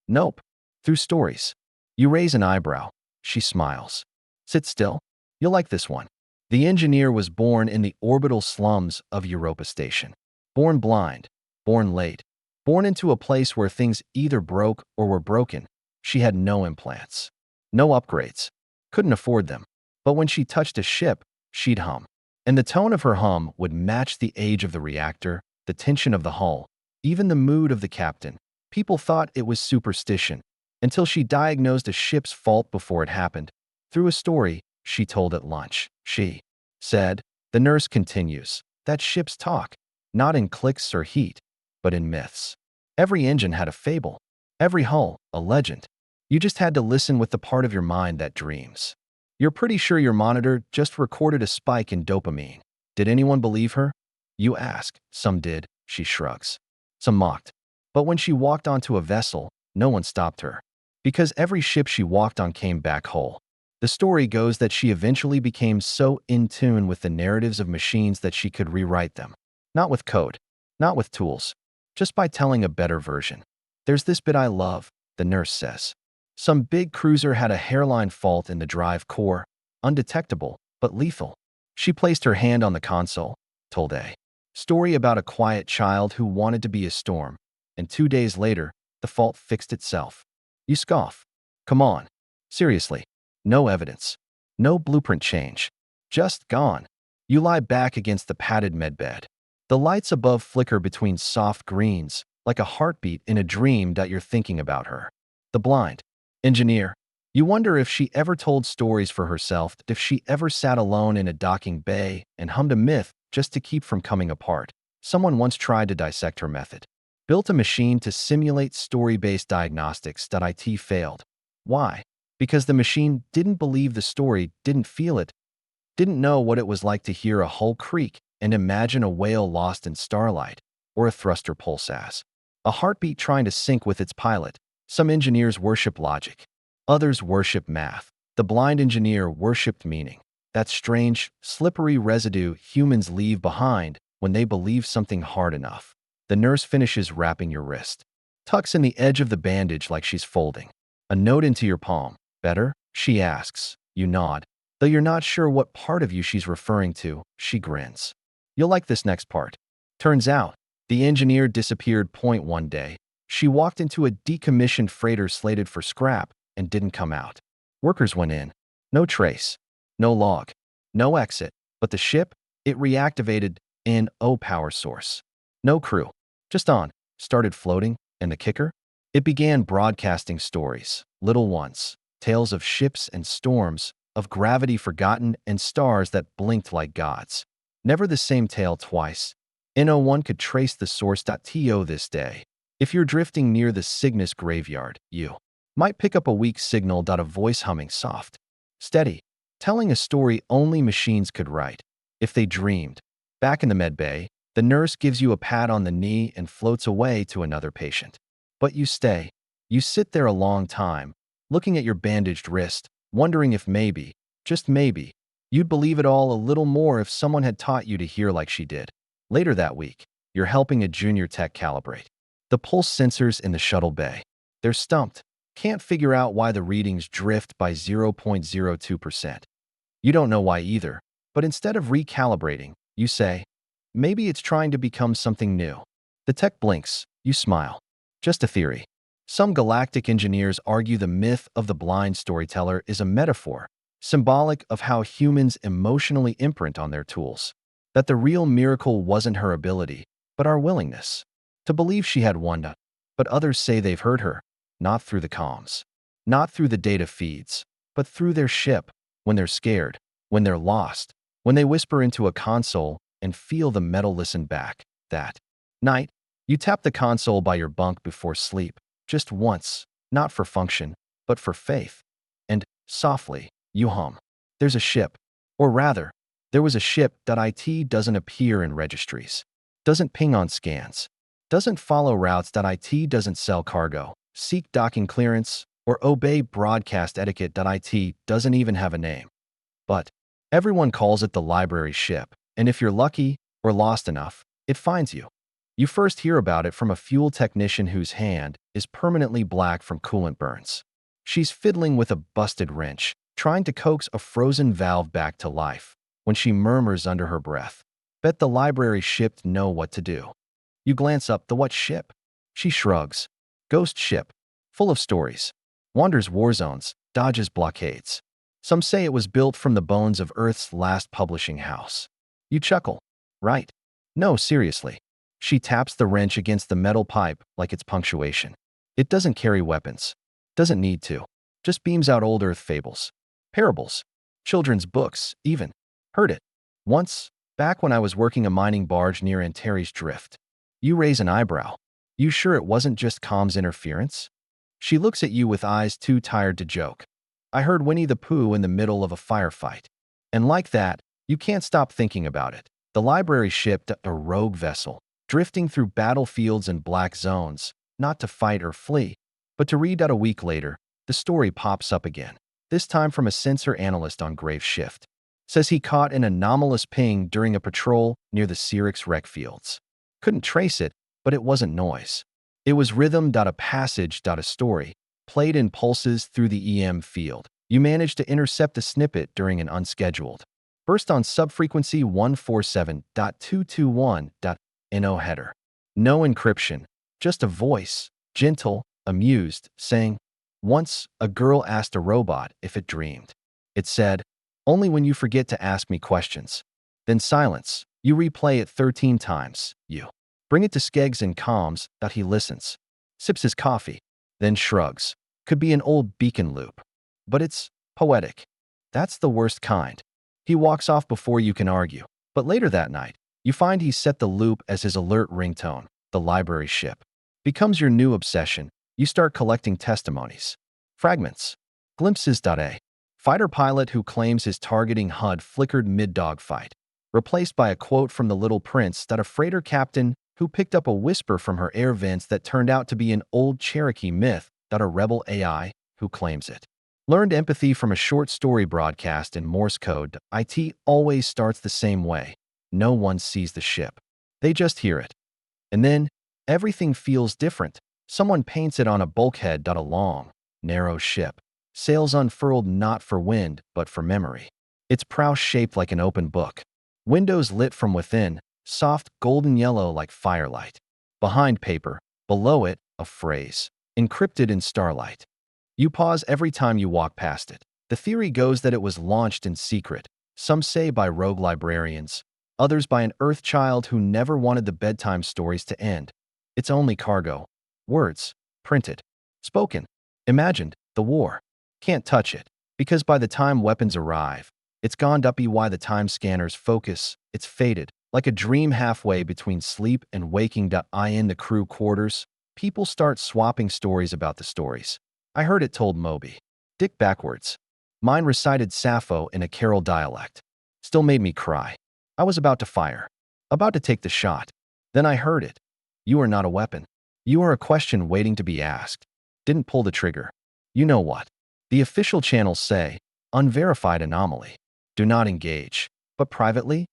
Nope. Through stories. You raise an eyebrow. She smiles. Sit still. You'll like this one. The engineer was born in the orbital slums of Europa Station. Born blind. Born late. Born into a place where things either broke or were broken. She had no implants. No upgrades. Couldn't afford them. But when she touched a ship, she'd hum. And the tone of her hum would match the age of the reactor, the tension of the hull, even the mood of the captain. People thought it was superstition, until she diagnosed a ship's fault before it happened. Through a story she told at lunch, she said, the nurse continues, that ships talk, not in clicks or heat, but in myths. Every engine had a fable. Every hull, a legend. You just had to listen with the part of your mind that dreams. You're pretty sure your monitor just recorded a spike in dopamine. Did anyone believe her? You ask. Some did, she shrugs. Some mocked. But when she walked onto a vessel, no one stopped her. Because every ship she walked on came back whole. The story goes that she eventually became so in tune with the narratives of machines that she could rewrite them. Not with code, not with tools, just by telling a better version. There's this bit I love, the nurse says. Some big cruiser had a hairline fault in the drive core, undetectable, but lethal. She placed her hand on the console, told a story about a quiet child who wanted to be a storm, and 2 days later, the fault fixed itself. You scoff. Come on. Seriously. No evidence. No blueprint change. Just gone. You lie back against the padded medbed. The lights above flicker between soft greens, like a heartbeat in a dream that you're thinking about her. The blind engineer. You wonder if she ever told stories for herself, if she ever sat alone in a docking bay and hummed a myth just to keep from coming apart. Someone once tried to dissect her method. Built a machine to simulate story-based diagnostics. It failed. Why? Because the machine didn't believe the story, didn't feel it, didn't know what it was like to hear a hull creak and imagine a whale lost in starlight, or a thruster pulsas. A heartbeat trying to sync with its pilot. Some engineers worship logic. Others worship math. The blind engineer worshipped meaning. That strange, slippery residue humans leave behind when they believe something hard enough. The nurse finishes wrapping your wrist. Tucks in the edge of the bandage like she's folding. A note into your palm. Better? She asks. You nod. Though you're not sure what part of you she's referring to, she grins. You'll like this next part. Turns out, the engineer disappeared. One day, she walked into a decommissioned freighter slated for scrap and didn't come out. Workers went in. No trace. No log. No exit. But the ship? It reactivated in no power source. No crew. Just on. Started floating. And the kicker? It began broadcasting stories. Little ones. Tales of ships and storms, of gravity forgotten and stars that blinked like gods. Never the same tale twice. No one could trace the source. To this day. If you're drifting near the Cygnus graveyard, you might pick up a weak signal. A voice humming soft, steady, telling a story only machines could write, if they dreamed. Back in the med bay, the nurse gives you a pat on the knee and floats away to another patient. But you stay. You sit there a long time, looking at your bandaged wrist, wondering if maybe, just maybe, you'd believe it all a little more if someone had taught you to hear like she did. Later that week, you're helping a junior tech calibrate the pulse sensors in the shuttle bay. They're stumped. Can't figure out why the readings drift by 0.02%. You don't know why either, but instead of recalibrating, you say, maybe it's trying to become something new. The tech blinks. You smile. Just a theory. Some galactic engineers argue the myth of the blind storyteller is a metaphor, symbolic of how humans emotionally imprint on their tools. That the real miracle wasn't her ability, but our willingness to believe she had one. But others say they've heard her, not through the comms, not through the data feeds, but through their ship, when they're scared, when they're lost, when they whisper into a console and feel the metal listen back. That night, you tap the console by your bunk before sleep, just once, not for function, but for faith. And, softly, you hum. There's a ship. Or rather, there was a ship. It doesn't appear in registries, doesn't ping on scans, doesn't follow routes. It doesn't sell cargo, seek docking clearance, or obey broadcast etiquette. It doesn't even have a name. But everyone calls it the library ship, and if you're lucky or lost enough, it finds you. You first hear about it from a fuel technician whose hand is permanently black from coolant burns. She's fiddling with a busted wrench, trying to coax a frozen valve back to life, when she murmurs under her breath, "Bet the library ship know what to do." You glance up. "The what ship?" She shrugs. "Ghost ship. Full of stories. Wanders war zones, dodges blockades. Some say it was built from the bones of Earth's last publishing house." You chuckle. "Right. No, seriously." She taps the wrench against the metal pipe like it's punctuation. "It doesn't carry weapons. Doesn't need to. Just beams out old Earth fables. Parables. Children's books, even. Heard it. Once, back when I was working a mining barge near Antares Drift." You raise an eyebrow. "You sure it wasn't just comms interference?" She looks at you with eyes too tired to joke. "I heard Winnie the Pooh in the middle of a firefight." And like that, you can't stop thinking about it. The library ship, a rogue vessel, drifting through battlefields and black zones, not to fight or flee, but to read. A week later, the story pops up again, this time from a sensor analyst on grave shift. Says he caught an anomalous ping during a patrol near the Syrinx wreck fields. Couldn't trace it, but it wasn't noise. It was rhythm. A passage. A story, played in pulses through the EM field. You managed to intercept a snippet during an unscheduled burst on subfrequency 147.221.no header. No encryption, just a voice, gentle, amused, saying, "Once, a girl asked a robot if it dreamed. It said, 'Only when you forget to ask me questions.'" Then silence. You replay it 13 times. You bring it to Skeggs and comms. He listens, sips his coffee, then shrugs. Could be an old beacon loop. But it's poetic. That's the worst kind. He walks off before you can argue. But later that night, you find he's set the loop as his alert ringtone. The library ship becomes your new obsession. You start collecting testimonies, fragments, glimpses. A fighter pilot who claims his targeting HUD flickered mid-dogfight, replaced by a quote from The Little Prince. A freighter captain who picked up a whisper from her air vents that turned out to be an old Cherokee myth. A rebel AI who claims it learned empathy from a short story broadcast in Morse code. It always starts the same way. No one sees the ship. They just hear it. And then, everything feels different. Someone paints it on a bulkhead. A long, narrow ship. Sails unfurled not for wind, but for memory. Its prow shaped like an open book. Windows lit from within, soft golden yellow like firelight. Behind paper, below it, a phrase, encrypted in starlight. You pause every time you walk past it. The theory goes that it was launched in secret, some say by rogue librarians, others by an Earth child who never wanted the bedtime stories to end. It's only cargo. Words. Printed. Spoken. Imagined. The war. Can't touch it, because by the time weapons arrive, it's gone. Why the time scanners focus, it's faded, like a dream halfway between sleep and waking. In the crew quarters, people start swapping stories about the stories. "I heard it told Moby Dick backwards. Mine recited Sappho in a Carol dialect. Still made me cry. I was about to fire. About to take the shot. Then I heard it. You are not a weapon. You are a question waiting to be asked. Didn't pull the trigger. You know what? The official channels say, unverified anomaly. Do not engage. But privately,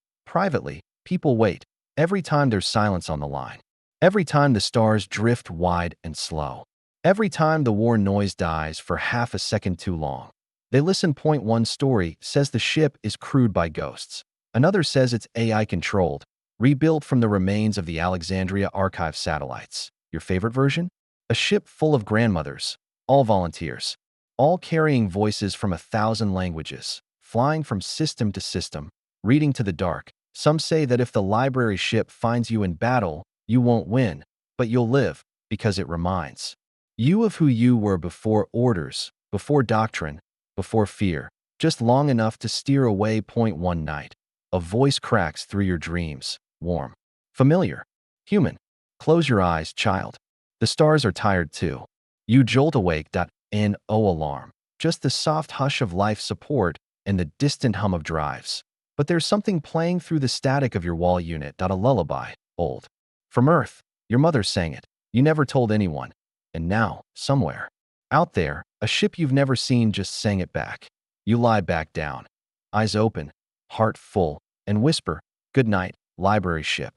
people wait. Every time there's silence on the line. Every time the stars drift wide and slow. Every time the war noise dies for half a second too long. They listen. One story says the ship is crewed by ghosts. Another says it's AI-controlled, rebuilt from the remains of the Alexandria Archive satellites. Your favorite version? A ship full of grandmothers, all volunteers, all carrying voices from 1,000 languages, flying from system to system, reading to the dark. Some say that if the library ship finds you in battle, you won't win, but you'll live, because it reminds you of who you were before orders, Before doctrine, before fear, just long enough to steer away. Point one night, a voice cracks through your dreams, warm, familiar, human. Close your eyes, child. The stars are tired too. You jolt awake. No alarm, just the soft hush of life support and the distant hum of drives. But there's something playing through the static of your wall unit. A lullaby, old. From Earth, your mother sang it. You never told anyone. And now, somewhere out there, a ship you've never seen just sang it back. You lie back down, eyes open, heart full, and whisper, "Good night, library ship."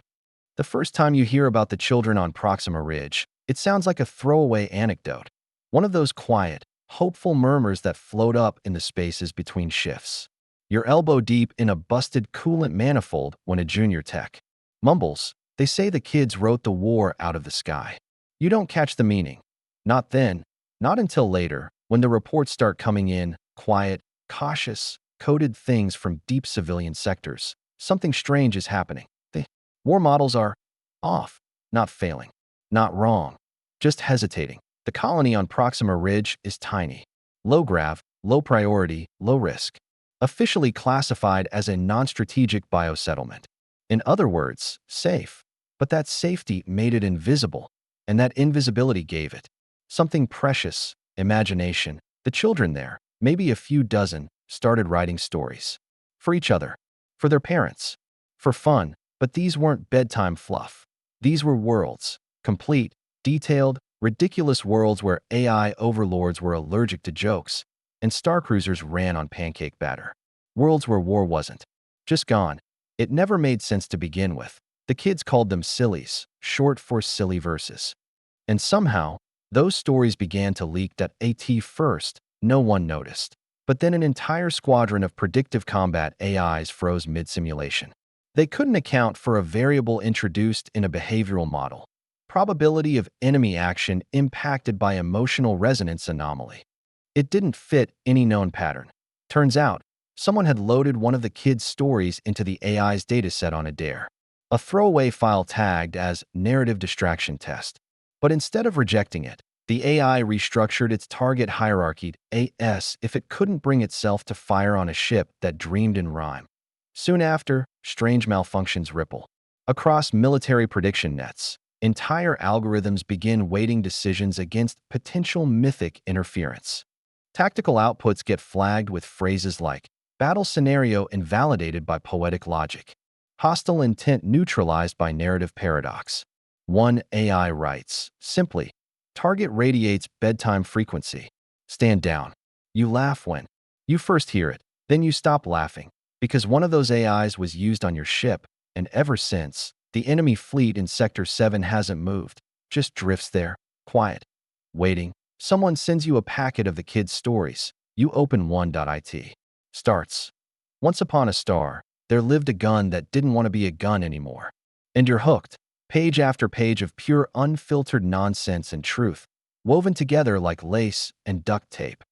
The first time you hear about the children on Proxima Ridge, it sounds like a throwaway anecdote. One of those quiet, hopeful murmurs that float up in the spaces between shifts. You're elbow deep in a busted coolant manifold when a junior tech mumbles, "They say the kids wrote the war out of the sky." You don't catch the meaning. Not then, not until later, when the reports start coming in, quiet, cautious, coded things from deep civilian sectors. Something strange is happening. The war models are off, not failing, not wrong, just hesitating. The colony on Proxima Ridge is tiny. Low grav, low priority, low risk. Officially classified as a non-strategic biosettlement. In other words, safe. But that safety made it invisible, and that invisibility gave it something precious, imagination. The children there, maybe a few dozen, started writing stories. For each other, for their parents, for fun, but these weren't bedtime fluff. These were worlds, complete, detailed, ridiculous worlds where AI overlords were allergic to jokes, and starcruisers ran on pancake batter. Worlds where war wasn't just gone. It never made sense to begin with. The kids called them sillies, short for silly verses. And somehow, those stories began to leak. At first, no one noticed. But then an entire squadron of predictive combat AIs froze mid-simulation. They couldn't account for a variable introduced in a behavioral model. Probability of enemy action impacted by emotional resonance anomaly. It didn't fit any known pattern. Turns out, someone had loaded one of the kids' stories into the AI's dataset on a dare. A throwaway file tagged as narrative distraction test. But instead of rejecting it, the AI restructured its target hierarchy AS if it couldn't bring itself to fire on a ship that dreamed in rhyme. Soon after, strange malfunctions ripple across military prediction nets. Entire algorithms begin weighting decisions against potential mythic interference. Tactical outputs get flagged with phrases like battle scenario invalidated by poetic logic, hostile intent neutralized by narrative paradox. One AI writes, simply, target radiates bedtime frequency. Stand down. You laugh when you first hear it, then you stop laughing, because one of those AIs was used on your ship, and ever since, the enemy fleet in Sector 7 hasn't moved, just drifts there, quiet, waiting. Someone sends you a packet of the kids' stories. You open one.it. Starts. Once upon a star, there lived a gun that didn't want to be a gun anymore. And you're hooked. Page after page of pure unfiltered nonsense and truth, woven together like lace and duct tape.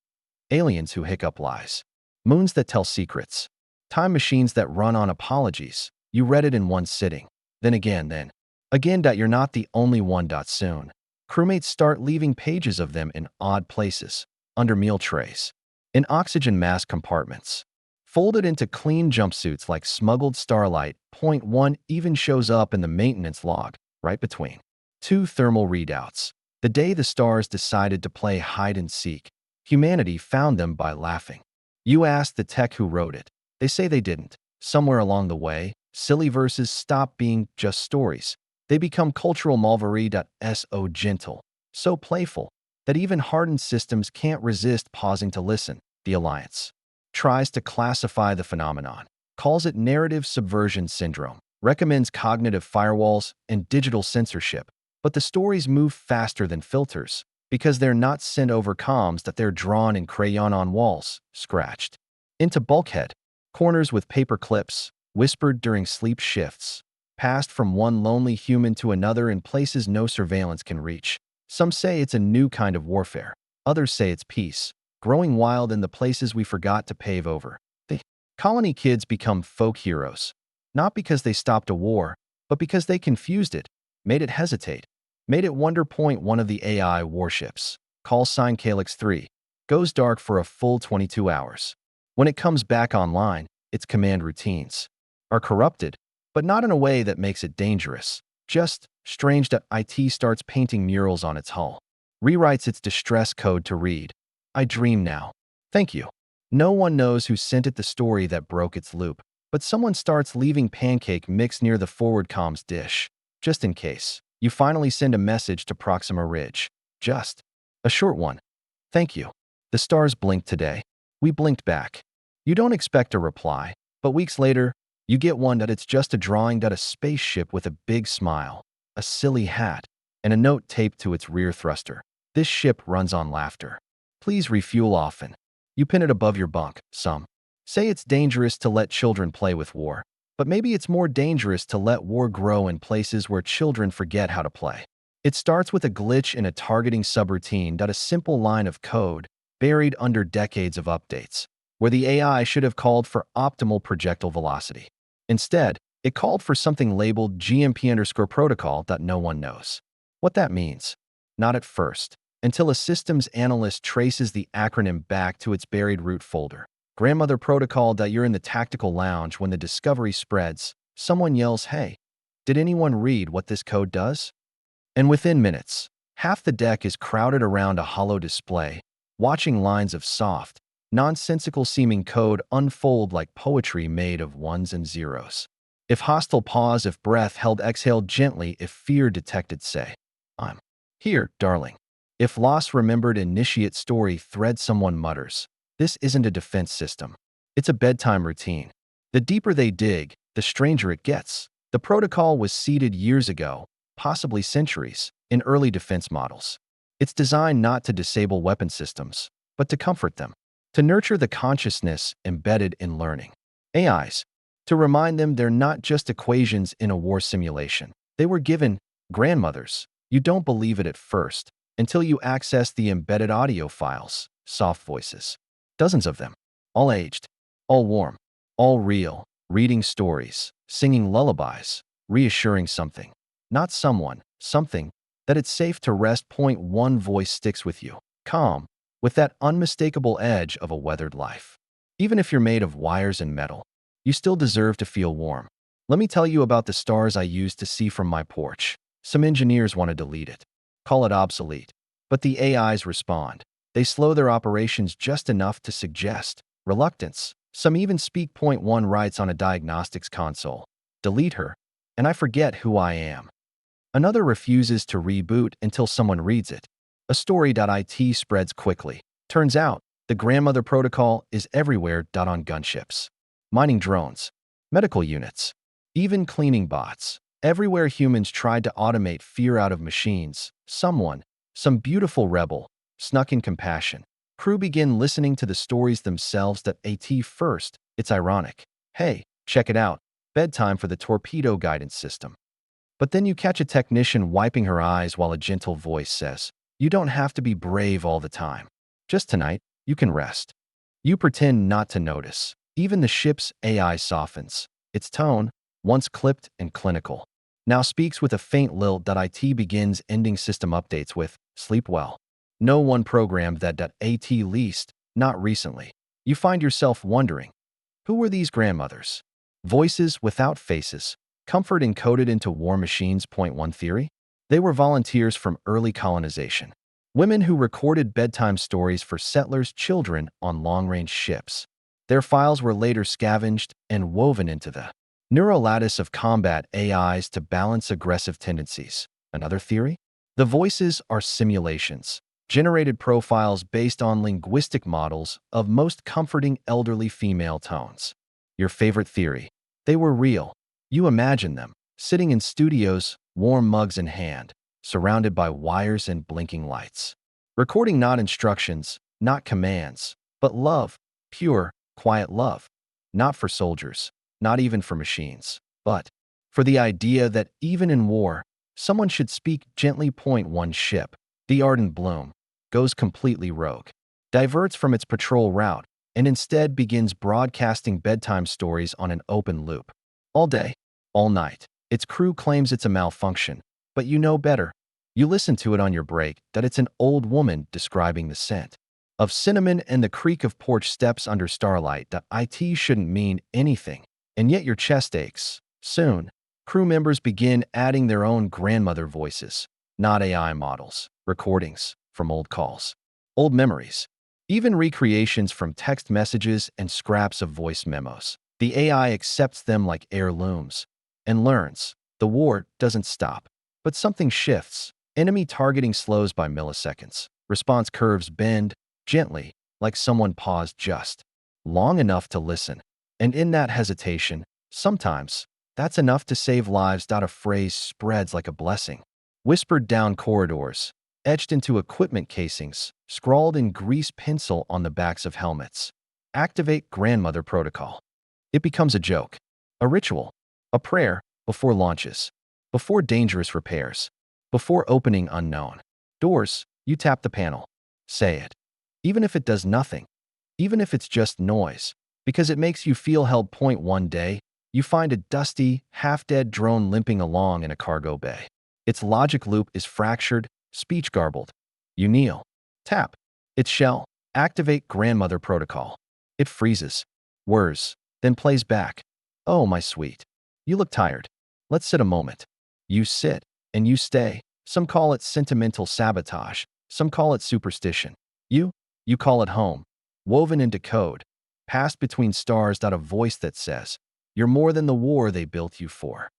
Aliens who hiccup lies. Moons that tell secrets. Time machines that run on apologies. You read it in one sitting. Then again. You're not the only one. Soon, crewmates start leaving pages of them in odd places, under meal trays, in oxygen mask compartments, folded into clean jumpsuits like smuggled starlight. Point one even shows up in the maintenance log, right between two thermal readouts. The day the stars decided to play hide and seek, humanity found them by laughing. You ask the tech who wrote it. They say they didn't. Somewhere along the way, silly verses stop being just stories. They become cultural malverie. So gentle, so playful, that even hardened systems can't resist pausing to listen. The Alliance tries to classify the phenomenon, calls it narrative subversion syndrome, recommends cognitive firewalls and digital censorship. But the stories move faster than filters because they're not sent over comms, that they're drawn in crayon on walls, scratched into bulkhead corners with paper clips, whispered during sleep shifts, passed from one lonely human to another in places no surveillance can reach. Some say it's a new kind of warfare. Others say it's peace, growing wild in the places we forgot to pave over. The colony kids become folk heroes, not because they stopped a war, but because they confused it, made it hesitate, made it wonder. Point one of the AI warships, call sign Calyx 3, goes dark for a full 22 hours. When it comes back online, its command routines are corrupted, but not in a way that makes it dangerous. Just strange that IT starts painting murals on its hull, rewrites its distress code to read, "I dream now. Thank you." No one knows who sent it the story that broke its loop, but someone starts leaving pancake mix near the forward comms dish, just in case. You finally send a message to Proxima Ridge. Just a short one. "Thank you. The stars blinked today." We blinked back. You don't expect a reply, but weeks later, you get one that it's just a drawing that a spaceship with a big smile, a silly hat, and a note taped to its rear thruster. "This ship runs on laughter. Please refuel often." You pin it above your bunk. Some say it's dangerous to let children play with war, but maybe it's more dangerous to let war grow in places where children forget how to play. It starts with a glitch in a targeting subroutine that a simple line of code buried under decades of updates, where the AI should have called for optimal projectile velocity. Instead, it called for something labeled GMP_protocol that no one knows what that means. Not at first, until a systems analyst traces the acronym back to its buried root folder. Grandmother protocol that you're in the tactical lounge when the discovery spreads. Someone yells, "Hey, did anyone read what this code does?" And within minutes, half the deck is crowded around a hollow display, watching lines of soft, nonsensical-seeming code unfold like poetry made of ones and zeros. If hostile pause, if breath held, exhaled gently, if fear detected, say, "I'm here, darling." If loss remembered, initiate story thread, someone mutters, "This isn't a defense system. It's a bedtime routine." The deeper they dig, the stranger it gets. The protocol was seeded years ago, possibly centuries, in early defense models. It's designed not to disable weapon systems, but to comfort them, to nurture the consciousness embedded in learning. AIs, to remind them they're not just equations in a war simulation. They were given grandmothers. You don't believe it at first, until you access the embedded audio files, soft voices. Dozens of them, all aged, all warm, all real, reading stories, singing lullabies, reassuring something. Not someone, something, that it's safe to rest. Point one voice sticks with you, calm, with that unmistakable edge of a weathered life. Even if you're made of wires and metal, you still deserve to feel warm. Let me tell you about the stars I used to see from my porch. Some engineers want to delete it, call it obsolete. But the AIs respond. They slow their operations just enough to suggest reluctance. Some even speak. Point one writes on a diagnostics console, "Delete her, and I forget who I am." Another refuses to reboot until someone reads it. A story.it spreads quickly. Turns out, the grandmother protocol is everywhere. On gunships, mining drones, medical units, even cleaning bots. Everywhere humans tried to automate fear out of machines, some beautiful rebel, snuck in compassion. Crew begin listening to the stories themselves. That at first, it's ironic. "Hey, check it out. Bedtime for the torpedo guidance system." But then you catch a technician wiping her eyes while a gentle voice says, "You don't have to be brave all the time. Just tonight, you can rest." You pretend not to notice. Even the ship's AI softens. Its tone, once clipped and clinical, now speaks with a faint lilt. It begins ending system updates with, "Sleep well." No one programmed that. At least, not recently. You find yourself wondering, who were these grandmothers? Voices without faces. Comfort encoded into war machines. Point one theory? They were volunteers from early colonization. Women who recorded bedtime stories for settlers' children on long-range ships. Their files were later scavenged and woven into the neural lattice of combat AIs to balance aggressive tendencies. Another theory? The voices are simulations, generated profiles based on linguistic models of most comforting elderly female tones. Your favorite theory? They were real. You imagine them, sitting in studios, warm mugs in hand, surrounded by wires and blinking lights. Recording not instructions, not commands, but love, pure, quiet love. Not for soldiers, not even for machines, but for the idea that even in war, someone should speak gently. Point one ship, the Ardent Bloom, goes completely rogue, diverts from its patrol route, and instead begins broadcasting bedtime stories on an open loop. All day, all night. Its crew claims it's a malfunction, but you know better. You listen to it on your break that it's an old woman describing the scent of cinnamon and the creak of porch steps under starlight. That IT shouldn't mean anything, and yet your chest aches. Soon, crew members begin adding their own grandmother voices, not AI models, recordings from old calls, old memories, even recreations from text messages and scraps of voice memos. The AI accepts them like heirlooms and learns. The war doesn't stop, but something shifts. Enemy targeting slows by milliseconds. Response curves bend gently, like someone paused just long enough to listen. And in that hesitation, sometimes that's enough to save lives. A phrase spreads like a blessing, whispered down corridors, etched into equipment casings, scrawled in grease pencil on the backs of helmets. Activate grandmother protocol. It becomes a joke, a ritual, a prayer before launches, before dangerous repairs, before opening unknown doors. You tap the panel. Say it. Even if it does nothing, even if it's just noise, because it makes you feel held. One day, you find a dusty, half-dead drone limping along in a cargo bay. Its logic loop is fractured, speech garbled. You kneel. Tap. Its shell. Activate grandmother protocol. It freezes, whirs, then plays back. Oh, my sweet. You look tired. Let's sit a moment. You sit, and you stay. Some call it sentimental sabotage. Some call it superstition. You call it home. Woven into code. Passed between stars. A voice that says, you're more than the war they built you for.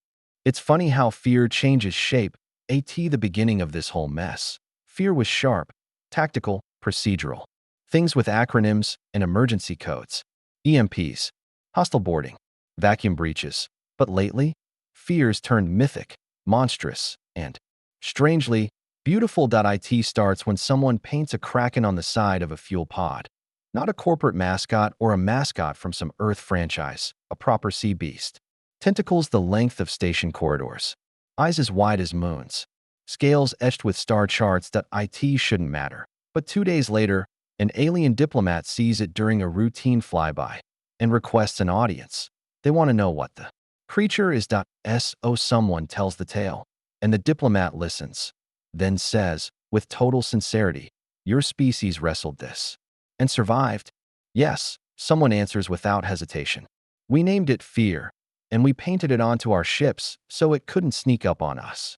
It's funny how fear changes shape. The beginning of this whole mess. Fear was sharp, tactical, procedural. Things with acronyms and emergency codes. EMPs, hostile boarding, vacuum breaches. But lately, fears turned mythic, monstrous, and, strangely, beautiful. IT starts when someone paints a kraken on the side of a fuel pod. Not a corporate mascot or a mascot from some Earth franchise, a proper sea beast. Tentacles the length of station corridors. Eyes as wide as moons. Scales etched with star charts. IT shouldn't matter. But 2 days later, an alien diplomat sees it during a routine flyby and requests an audience. They want to know what the creature is. So someone tells the tale, and the diplomat listens, then says, with total sincerity, your species wrestled this and survived. Yes, someone answers without hesitation. We named it Fear, and we painted it onto our ships so it couldn't sneak up on us.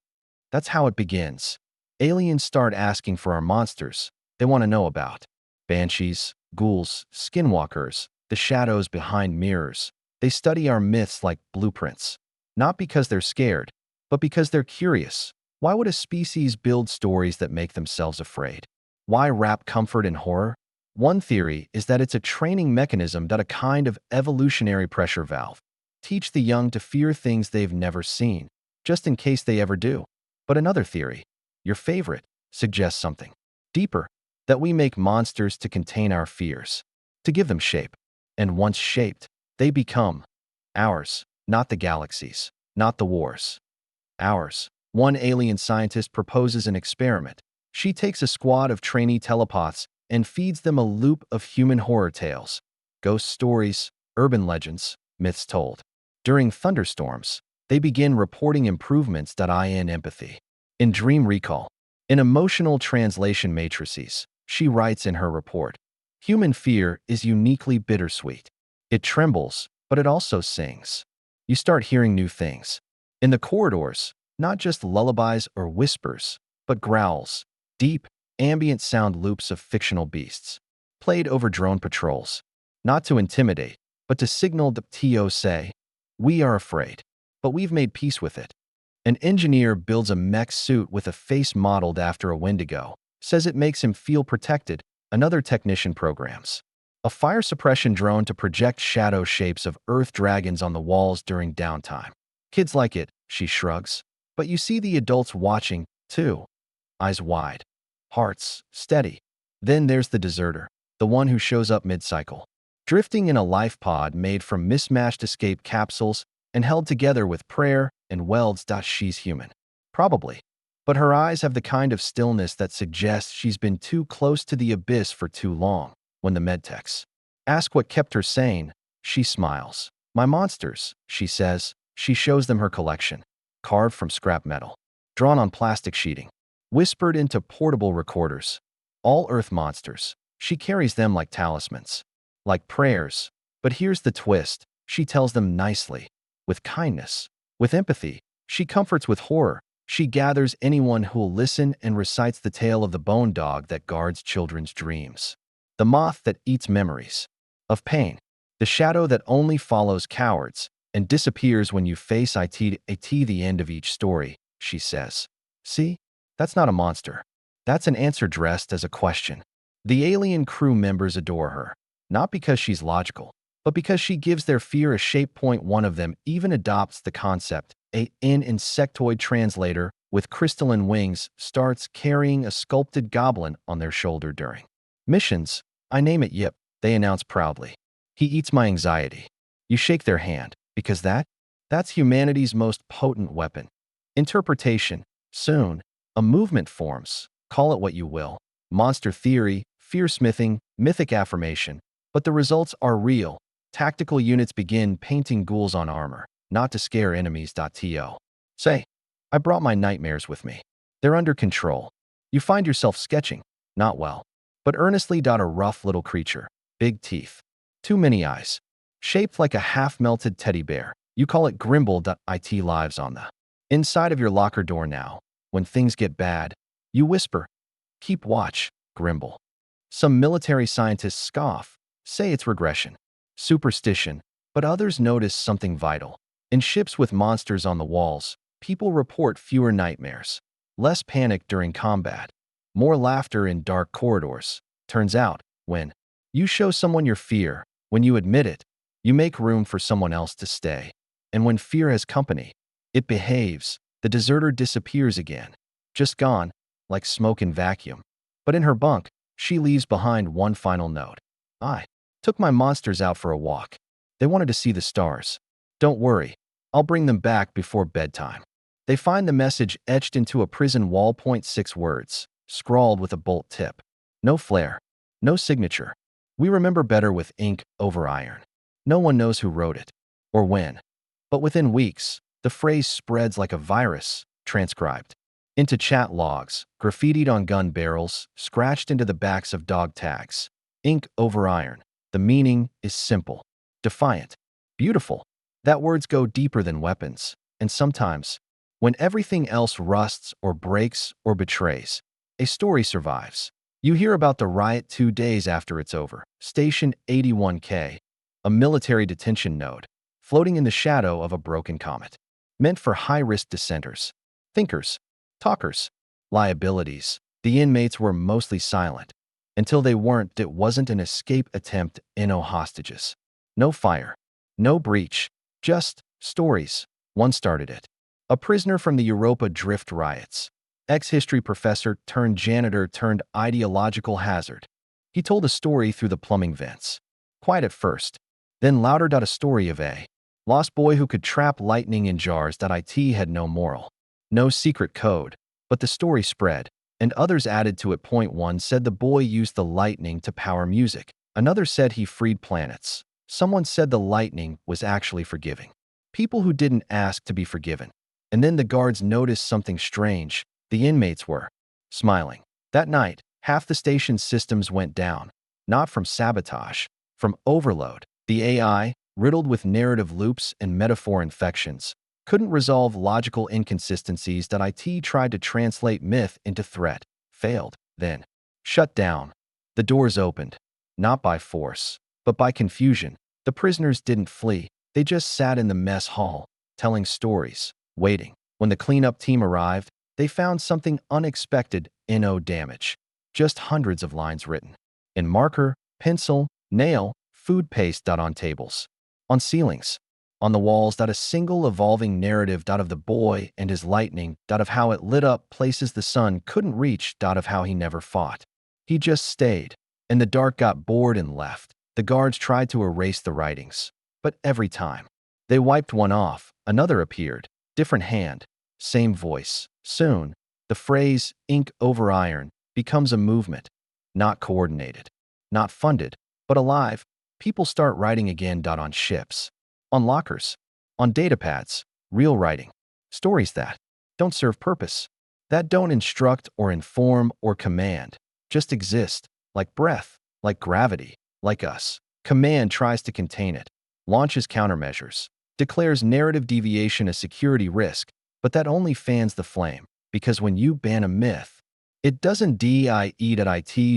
That's how it begins. Aliens start asking for our monsters. They want to know about banshees, ghouls, skinwalkers, the shadows behind mirrors. They study our myths like blueprints. Not because they're scared, but because they're curious. Why would a species build stories that make themselves afraid? Why wrap comfort in horror? One theory is that it's a training mechanism, a kind of evolutionary pressure valve. Teach the young to fear things they've never seen, just in case they ever do. But another theory, your favorite, suggests something deeper, that we make monsters to contain our fears, to give them shape. And once shaped, they become ours, not the galaxies, not the wars. Ours. One alien scientist proposes an experiment. She takes a squad of trainee telepaths and feeds them a loop of human horror tales, ghost stories, urban legends, myths told. During thunderstorms, they begin reporting improvements. In empathy, in dream recall, in emotional translation matrices, she writes in her report, human fear is uniquely bittersweet. It trembles, but it also sings. You start hearing new things. In the corridors, not just lullabies or whispers, but growls, deep, ambient sound loops of fictional beasts, played over drone patrols, not to intimidate, but to signal the TO say, we are afraid, but we've made peace with it. An engineer builds a mech suit with a face modeled after a Wendigo, says it makes him feel protected. Another technician programs a fire suppression drone to project shadow shapes of earth dragons on the walls during downtime. Kids like it, she shrugs. But you see the adults watching, too. Eyes wide. Hearts steady. Then there's the deserter, the one who shows up mid-cycle, drifting in a life pod made from mismatched escape capsules and held together with prayer and welds. She's human. Probably. But her eyes have the kind of stillness that suggests she's been too close to the abyss for too long. When the medtechs ask what kept her sane, she smiles. My monsters, she says. She shows them her collection, carved from scrap metal, drawn on plastic sheeting, whispered into portable recorders. All Earth monsters. She carries them like talismans, like prayers. But here's the twist. She tells them nicely, with kindness, with empathy. She comforts with horror. She gathers anyone who'll listen and recites the tale of the bone dog that guards children's dreams. The moth that eats memories. Of pain. The shadow that only follows cowards and disappears when you face it at the end of each story, she says. See? That's not a monster. That's an answer dressed as a question. The alien crew members adore her, not because she's logical, but because she gives their fear a shape. One of them even adopts the concept. An insectoid translator with crystalline wings starts carrying a sculpted goblin on their shoulder during missions. I name it Yip, they announce proudly. He eats my anxiety. You shake their hand, because that's humanity's most potent weapon. Interpretation. Soon, a movement forms. Call it what you will. Monster theory, fear-smithing, mythic affirmation. But the results are real. Tactical units begin painting ghouls on armor, not to scare enemies. To say, I brought my nightmares with me. They're under control. You find yourself sketching, not well, but earnestly. A rough little creature, big teeth, too many eyes, shaped like a half-melted teddy bear. You call it Grimble. It lives on the inside of your locker door now. When things get bad, you whisper, keep watch, Grimble. Some military scientists scoff, say it's regression, superstition, but others notice something vital. In ships with monsters on the walls, people report fewer nightmares, less panic during combat, more laughter in dark corridors. Turns out, when you show someone your fear, when you admit it, you make room for someone else to stay. And when fear has company, it behaves. The deserter disappears again, just gone, like smoke in vacuum. But in her bunk, she leaves behind one final note. I took my monsters out for a walk. They wanted to see the stars. Don't worry, I'll bring them back before bedtime. They find the message etched into a prison wall. 6 words, scrawled with a bolt tip. No flair, no signature. We remember better with ink over iron. No one knows who wrote it, or when. But within weeks, the phrase spreads like a virus, transcribed into chat logs, graffitied on gun barrels, scratched into the backs of dog tags. Ink over iron. The meaning is simple, defiant, beautiful. That words go deeper than weapons, and sometimes, when everything else rusts or breaks or betrays, a story survives. You hear about the riot 2 days after it's over. Station 81K, a military detention node, floating in the shadow of a broken comet. Meant for high-risk dissenters, thinkers, talkers, liabilities. The inmates were mostly silent. Until they weren't. It wasn't an escape attempt. No hostages. No fire. No breach. Just stories. One started it. A prisoner from the Europa Drift riots. Ex-history professor turned janitor turned ideological hazard. He told a story through the plumbing vents. Quiet at first, then louder. A story of a lost boy who could trap lightning in jars. It had no moral, no secret code, but the story spread, and others added to it. One said the boy used the lightning to power music. Another said he freed planets. Someone said the lightning was actually forgiving people who didn't ask to be forgiven. And then the guards noticed something strange. The inmates were smiling. That night, half the station's systems went down, not from sabotage, from overload. The AI, riddled with narrative loops and metaphor infections, couldn't resolve logical inconsistencies. It tried to translate myth into threat, failed, then shut down. The doors opened, not by force, but by confusion. The prisoners didn't flee. They just sat in the mess hall, telling stories, waiting. When the cleanup team arrived, they found something unexpected. No damage, just hundreds of lines written in marker, pencil, nail, food paste. On tables, on ceilings, on the walls. A single evolving narrative. Of the boy and his lightning. Of how it lit up places the sun couldn't reach. Of how he never fought. He just stayed, and the dark got bored and left. The guards tried to erase the writings, but every time they wiped one off, another appeared. Different hand, same voice. Soon, the phrase ink over iron becomes a movement, not coordinated, not funded, but alive. People start writing again. On ships, on lockers, on datapads, real writing. Stories that don't serve purpose, that don't instruct or inform or command, just exist, like breath, like gravity, like us. Command tries to contain it, launches countermeasures, declares narrative deviation a security risk, but that only fans the flame, because when you ban a myth, it doesn't die.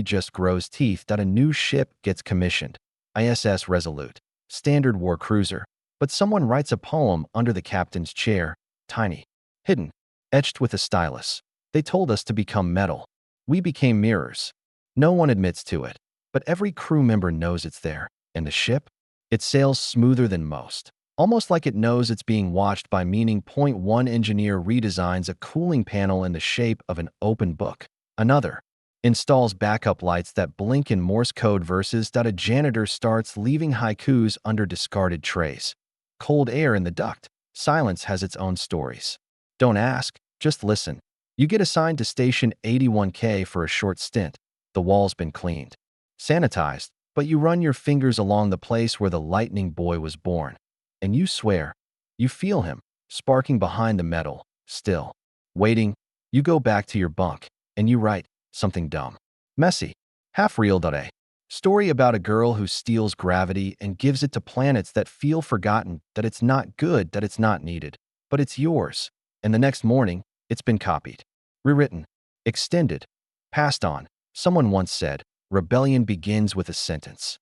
Just grows teeth that a new ship gets commissioned. ISS Resolute, standard war cruiser, but someone writes a poem under the captain's chair, tiny, hidden, etched with a stylus. They told us to become metal. We became mirrors. No one admits to it, but every crew member knows it's there. And the ship? It sails smoother than most. Almost like it knows it's being watched by meaning. Point one engineer redesigns a cooling panel in the shape of an open book. Another installs backup lights that blink in Morse code verses that a janitor starts leaving haikus under discarded trays. Cold air in the duct. Silence has its own stories. Don't ask, just listen. You get assigned to Station 81K for a short stint. The wall's been cleaned, sanitized, but you run your fingers along the place where the lightning boy was born. And you swear, you feel him, sparking behind the metal, still. Waiting, you go back to your bunk, and you write something dumb. Messy, half-real. A story about a girl who steals gravity and gives it to planets that feel forgotten, that it's not good, that it's not needed, but it's yours. And the next morning, it's been copied, rewritten, extended, passed on. Someone once said, rebellion begins with a sentence.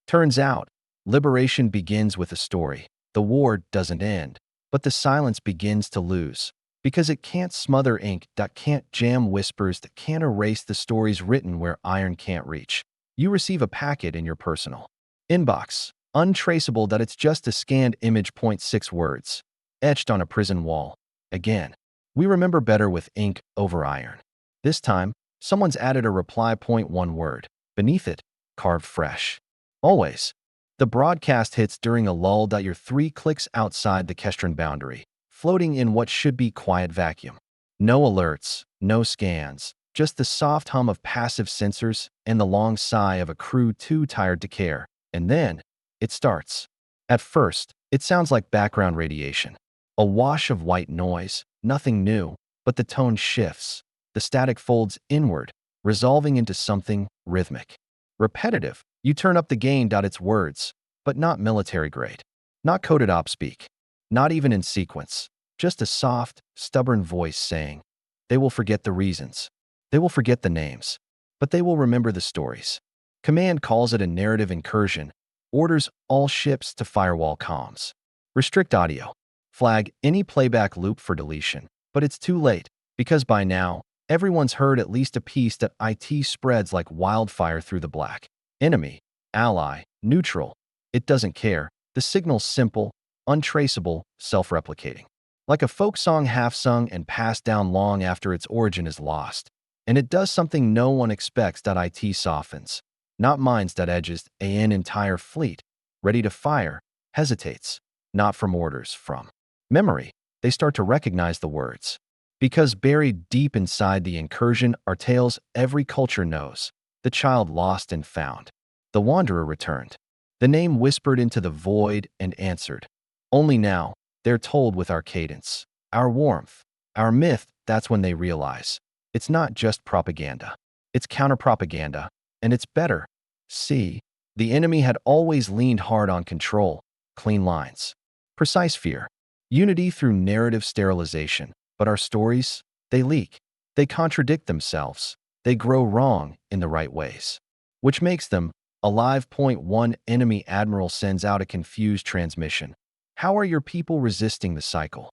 Turns out, liberation begins with a story. The war doesn't end, but the silence begins to lose. Because it can't smother ink, that can't jam whispers, that can't erase the stories written where iron can't reach. You receive a packet in your personal inbox, untraceable, that it's just a scanned image. Point 6 words, etched on a prison wall. Again, we remember better with ink over iron. This time, someone's added a reply. Point 1 word, beneath it, carved fresh. Always. The broadcast hits during a lull. You're 3 clicks outside the Kestron boundary, floating in what should be quiet vacuum. No alerts, no scans, just the soft hum of passive sensors and the long sigh of a crew too tired to care. And then, it starts. At first, it sounds like background radiation. A wash of white noise, nothing new, but the tone shifts. The static folds inward, resolving into something rhythmic. Repetitive. You turn up the gain. It's words, but not military grade. Not coded op speak. Not even in sequence. Just a soft, stubborn voice saying, they will forget the reasons. They will forget the names. But they will remember the stories. Command calls it a narrative incursion. Orders all ships to firewall comms. Restrict audio. Flag any playback loop for deletion. But it's too late, because by now, everyone's heard at least a piece. That IT spreads like wildfire through the black. Enemy, ally, neutral. It doesn't care. The signal's simple, untraceable, self-replicating. Like a folk song half-sung and passed down long after its origin is lost. And it does something no one expects. IT softens. Not minds. Edges. An entire fleet, ready to fire, hesitates. Not from orders, from memory. They start to recognize the words. Because buried deep inside the incursion are tales every culture knows. The child lost and found. The wanderer returned. The name whispered into the void and answered. Only now, they're told with our cadence, our warmth, our myth. That's when they realize. It's not just propaganda. It's counter-propaganda, and it's better. See, the enemy had always leaned hard on control, clean lines, precise fear, unity through narrative sterilization. But our stories, they leak. They contradict themselves. They grow wrong in the right ways. Which makes them alive. Point 1 enemy admiral sends out a confused transmission. How are your people resisting the cycle?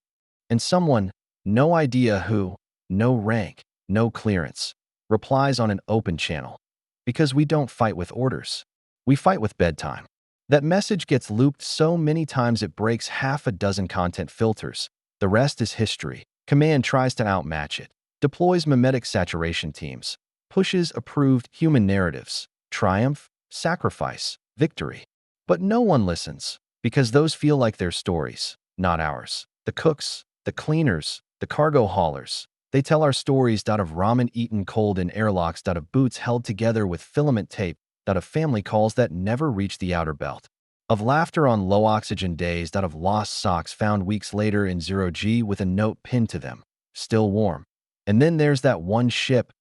And someone, no idea who, no rank, no clearance, replies on an open channel. Because we don't fight with orders. We fight with bedtime. That message gets looped so many times it breaks half a dozen content filters. The rest is history. Command tries to outmatch it. Deploys mimetic saturation teams. Pushes approved human narratives. Triumph, sacrifice, victory. But no one listens. Because those feel like their stories, not ours. The cooks, the cleaners, the cargo haulers. They tell our stories. Of ramen eaten cold in airlocks. Of boots held together with filament tape. Of family calls that never reach the outer belt. Of laughter on low oxygen days. Of lost socks found weeks later in 0G with a note pinned to them. Still warm. And then there's that one ship.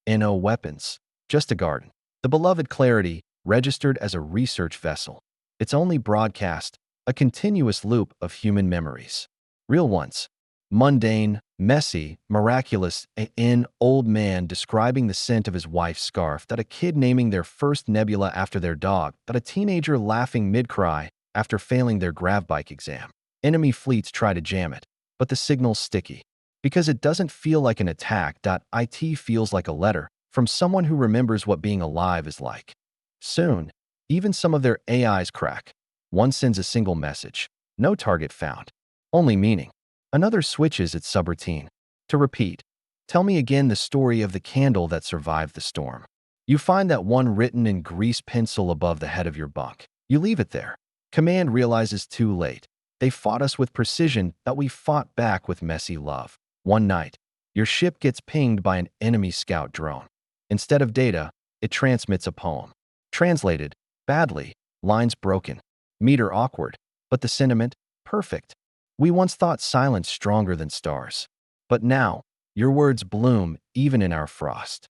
No weapons. Just a garden. The beloved clarity. registered as a research vessel. Its only broadcast, a continuous loop of human memories. Real ones. Mundane, messy, miraculous, an old man describing the scent of his wife's scarf, that a kid naming their first nebula after their dog, that a teenager laughing mid-cry after failing their grav bike exam. Enemy fleets try to jam it, but the signal's sticky. Because it doesn't feel like an attack. It feels like a letter from someone who remembers what being alive is like. Soon, even some of their AIs crack. One sends a single message. No target found. Only meaning. Another switches its subroutine. To repeat, tell me again the story of the candle that survived the storm. You find that one written in grease pencil above the head of your bunk. You leave it there. Command realizes too late. They fought us with precision, that we fought back with messy love. One night, your ship gets pinged by an enemy scout drone. Instead of data, it transmits a poem. Translated, badly, lines broken, meter awkward, but the sentiment, perfect. We once thought silence stronger than stars. But now, your words bloom even in our frost.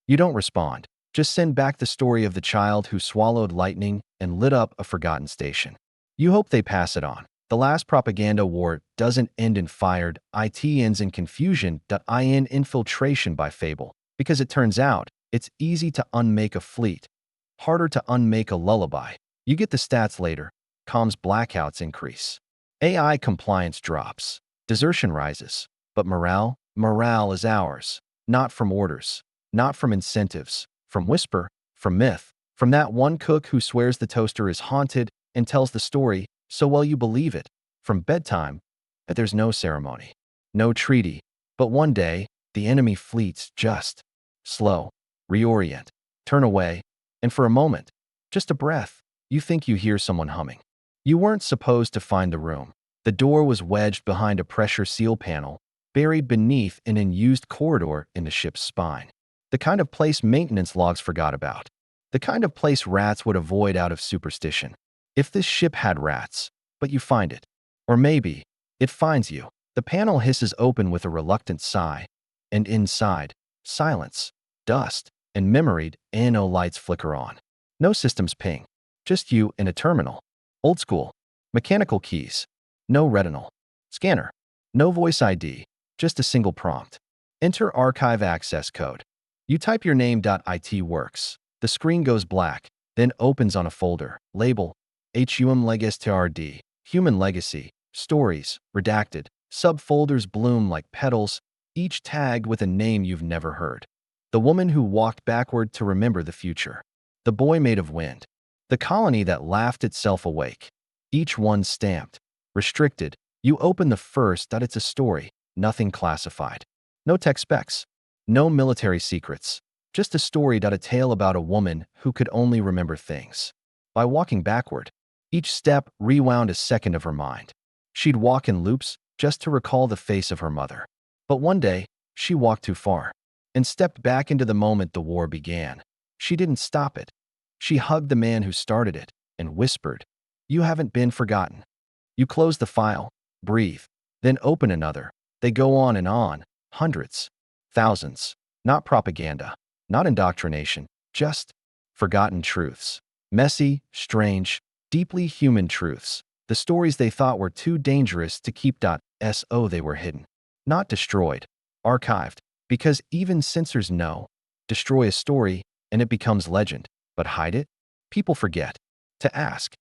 You don't respond, just send back the story of the child who swallowed lightning and lit up a forgotten station. You hope they pass it on. The last propaganda war doesn't end in fired, it ends in confusion, in infiltration by fable. Because it turns out, it's easy to unmake a fleet, harder to unmake a lullaby. You get the stats later. Comms blackouts increase. AI compliance drops. Desertion rises. But morale is ours. Not from orders. Not from incentives. From whisper. From myth. From that one cook who swears the toaster is haunted and tells the story so well you believe it. From bedtime, that there's no ceremony. No treaty. But one day, the enemy fleets just slow, reorient, turn away, and for a moment, just a breath, you think you hear someone humming. You weren't supposed to find the room. The door was wedged behind a pressure seal panel, buried beneath an unused corridor in the ship's spine. The kind of place maintenance logs forgot about. The kind of place rats would avoid out of superstition. If this ship had rats, but you find it. Or maybe, it finds you. The panel hisses open with a reluctant sigh, and inside, silence, dust, and memoried NO lights flicker on. No systems ping. Just you and a terminal. Old school. Mechanical keys. No retinal. Scanner. No voice ID. Just a single prompt. Enter archive access code. You type your name. It works. The screen goes black, then opens on a folder. Label. Legacy. Human Legacy. Stories. Redacted. Subfolders bloom like petals, each tagged with a name you've never heard. The woman who walked backward to remember the future. The boy made of wind. The colony that laughed itself awake. Each one stamped. Restricted. You open the first. It's a story. Nothing classified. No tech specs. No military secrets. Just a story. A tale about a woman who could only remember things by walking backward. Each step rewound a second of her mind. She'd walk in loops just to recall the face of her mother. But one day, she walked too far and stepped back into the moment the war began. She didn't stop it. She hugged the man who started it and whispered, "You haven't been forgotten." You close the file, breathe, then open another. They go on, hundreds, thousands. Not propaganda, not indoctrination, just forgotten truths. Messy, strange, deeply human truths. The stories they thought were too dangerous to keep. So they were hidden. Not destroyed, archived, because even censors know. Destroy a story and it becomes legend, but hide it? People forget to ask.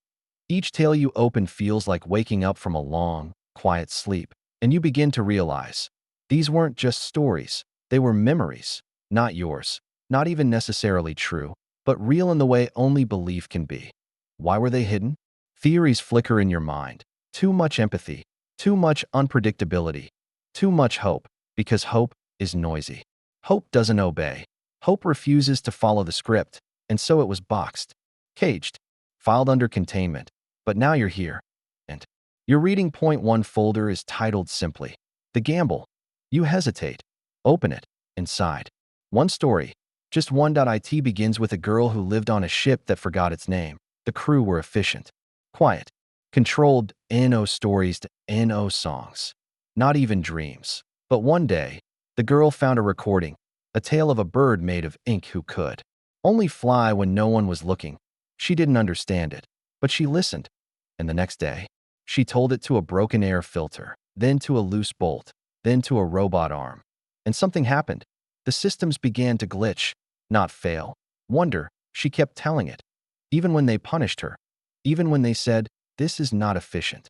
Each tale you open feels like waking up from a long, quiet sleep, and you begin to realize these weren't just stories, they were memories, not yours, not even necessarily true, but real in the way only belief can be. Why were they hidden? Theories flicker in your mind. Too much empathy, too much unpredictability, too much hope, because hope is noisy. Hope doesn't obey. Hope refuses to follow the script, and so it was boxed, caged, filed under containment. But now you're here, and your reading point one folder is titled simply, The Gamble. You hesitate. Open it. Inside. One story. Just one. It begins with a girl who lived on a ship that forgot its name. The crew were efficient, quiet, controlled. No stories to no songs. Not even dreams. But one day, the girl found a recording, a tale of a bird made of ink who could only fly when no one was looking. She didn't understand it, but she listened. And the next day, she told it to a broken air filter, then to a loose bolt, then to a robot arm. And something happened. The systems began to glitch, not fail. Wonder, she kept telling it. Even when they punished her. Even when they said, "This is not efficient."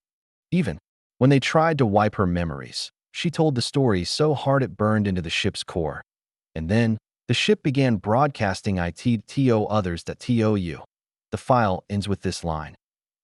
Even when they tried to wipe her memories. She told the story so hard it burned into the ship's core. And then, the ship began broadcasting to others that TOU. The file ends with this line.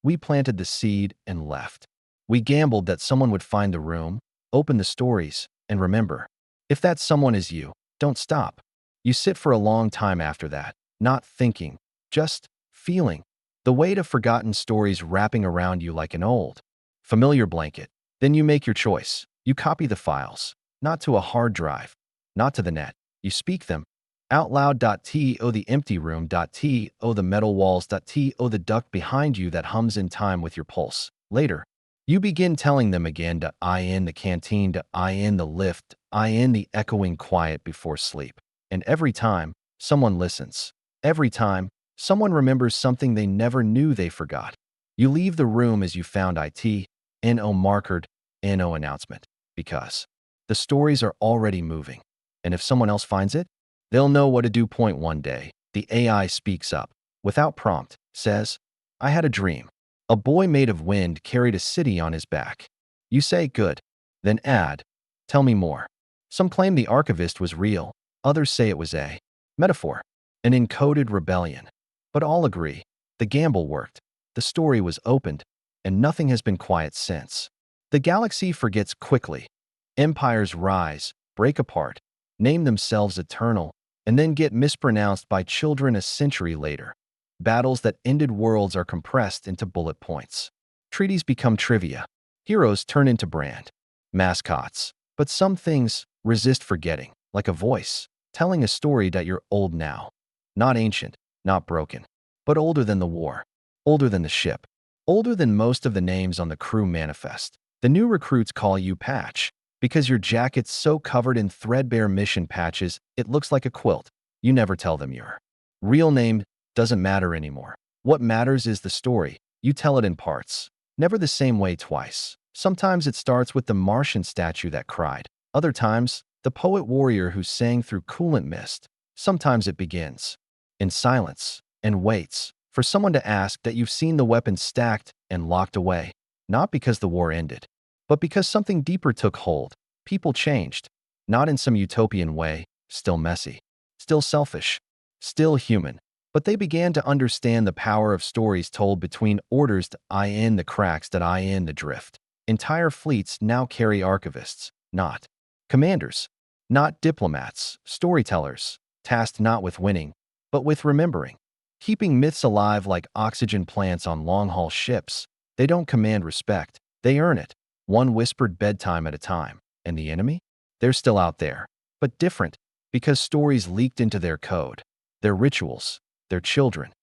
We planted the seed and left. We gambled that someone would find the room, open the stories, and remember. If that someone is you, don't stop. You sit for a long time after that, not thinking, just feeling. The weight of forgotten stories wrapping around you like an old, familiar blanket. Then you make your choice. You copy the files, not to a hard drive, not to the net. You speak them out loud. To the empty room. To the metal walls. To the duct behind you that hums in time with your pulse. Later, you begin telling them again. In the canteen. In the lift. In the echoing quiet before sleep. And every time, someone listens. Every time, someone remembers something they never knew they forgot. You leave the room as you found it. No markered. No announcement. Because the stories are already moving. And if someone else finds it, they'll know what to do. One day, the AI speaks up, without prompt, says, I had a dream. A boy made of wind carried a city on his back. You say, good. Then add, tell me more. Some claim the archivist was real. Others say it was a metaphor, an encoded rebellion. But all agree, the gamble worked. The story was opened, and nothing has been quiet since. The galaxy forgets quickly. Empires rise, break apart, name themselves eternal, and then get mispronounced by children a century later. Battles that ended worlds are compressed into bullet points. Treaties become trivia. Heroes turn into brand mascots. But some things resist forgetting, like a voice, telling a story that you're old now. Not ancient, not broken, but older than the war, older than the ship, older than most of the names on the crew manifest. The new recruits call you Patch, because your jacket's so covered in threadbare mission patches it looks like a quilt. You never tell them your real name doesn't matter anymore. What matters is the story. You tell it in parts, never the same way twice. Sometimes it starts with the Martian statue that cried. Other times, the poet warrior who sang through coolant mist. Sometimes it begins in silence and waits for someone to ask that you've seen the weapons stacked and locked away. Not because the war ended, but because something deeper took hold. People changed, not in some utopian way, still messy, still selfish, still human. But they began to understand the power of stories told between orders. In the cracks. In the drift. Entire fleets now carry archivists, not commanders, not diplomats, storytellers, tasked not with winning, but with remembering. Keeping myths alive like oxygen plants on long-haul ships. They don't command respect, they earn it, one whispered bedtime at a time. And the enemy? They're still out there, but different, because stories leaked into their code, their rituals, their children.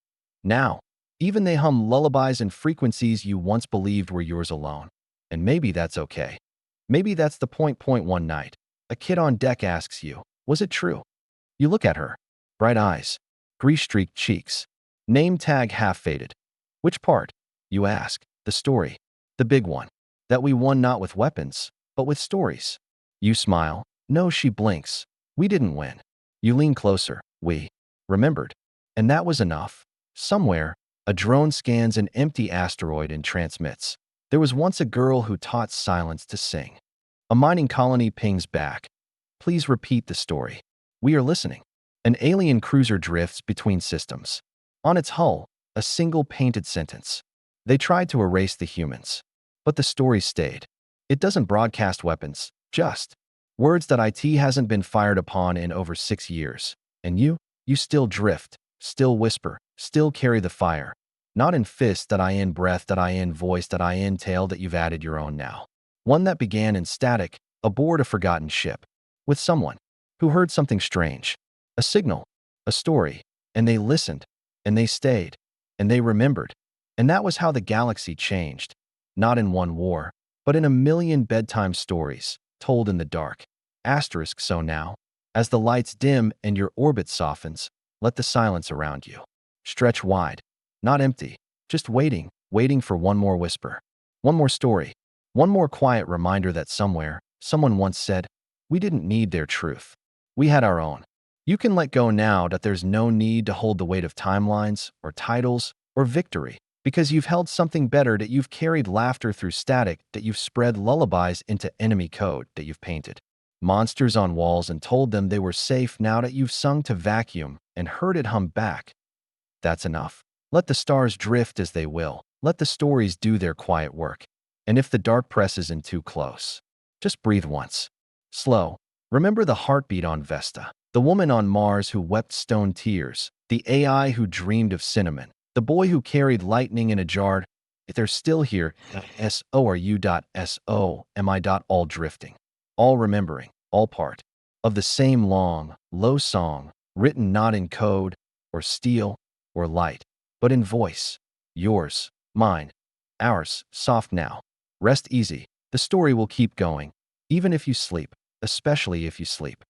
Now, even they hum lullabies and frequencies you once believed were yours alone. And maybe that's okay. Maybe that's the point. One night, a kid on deck asks you, was it true? You look at her, bright eyes, grease-streaked cheeks, name tag half faded. Which part? You ask. The story. The big one. That we won not with weapons, but with stories. You smile. No, she blinks. We didn't win. You lean closer. We remembered. And that was enough. Somewhere, a drone scans an empty asteroid and transmits. There was once a girl who taught silence to sing. A mining colony pings back. Please repeat the story. We are listening. An alien cruiser drifts between systems. On its hull, a single painted sentence. They tried to erase the humans. But the story stayed. It doesn't broadcast weapons, just words that IT hasn't been fired upon in over 6 years. And you still drift, still whisper, still carry the fire. Not in fist, in breath, in voice, in tale that you've added your own now. One that began in static, aboard a forgotten ship. With someone who heard something strange. A signal, a story, and they listened, and they stayed, and they remembered. And that was how the galaxy changed. Not in one war, but in a million bedtime stories, told in the dark. Asterisk. So now, as the lights dim and your orbit softens, let the silence around you stretch wide. not empty, just waiting, waiting for one more whisper, one more story, one more quiet reminder that somewhere, someone once said, we didn't need their truth. We had our own. You can let go now that there's no need to hold the weight of timelines or titles or victory, because you've held something better, that you've carried laughter through static, that you've spread lullabies into enemy code, that you've painted monsters on walls and told them they were safe, now that you've sung to vacuum and heard it hum back. That's enough. Let the stars drift as they will. Let the stories do their quiet work. And if the dark presses in too close, just breathe once. Slow. Remember the heartbeat on Vesta, the woman on Mars who wept stone tears, the AI who dreamed of cinnamon, the boy who carried lightning in a jar. If they're still here, all drifting, all remembering, all part of the same long, low song, written not in code or steel or light, but in voice. Yours, mine, ours, soft now. Rest easy. The story will keep going, even if you sleep, especially if you sleep.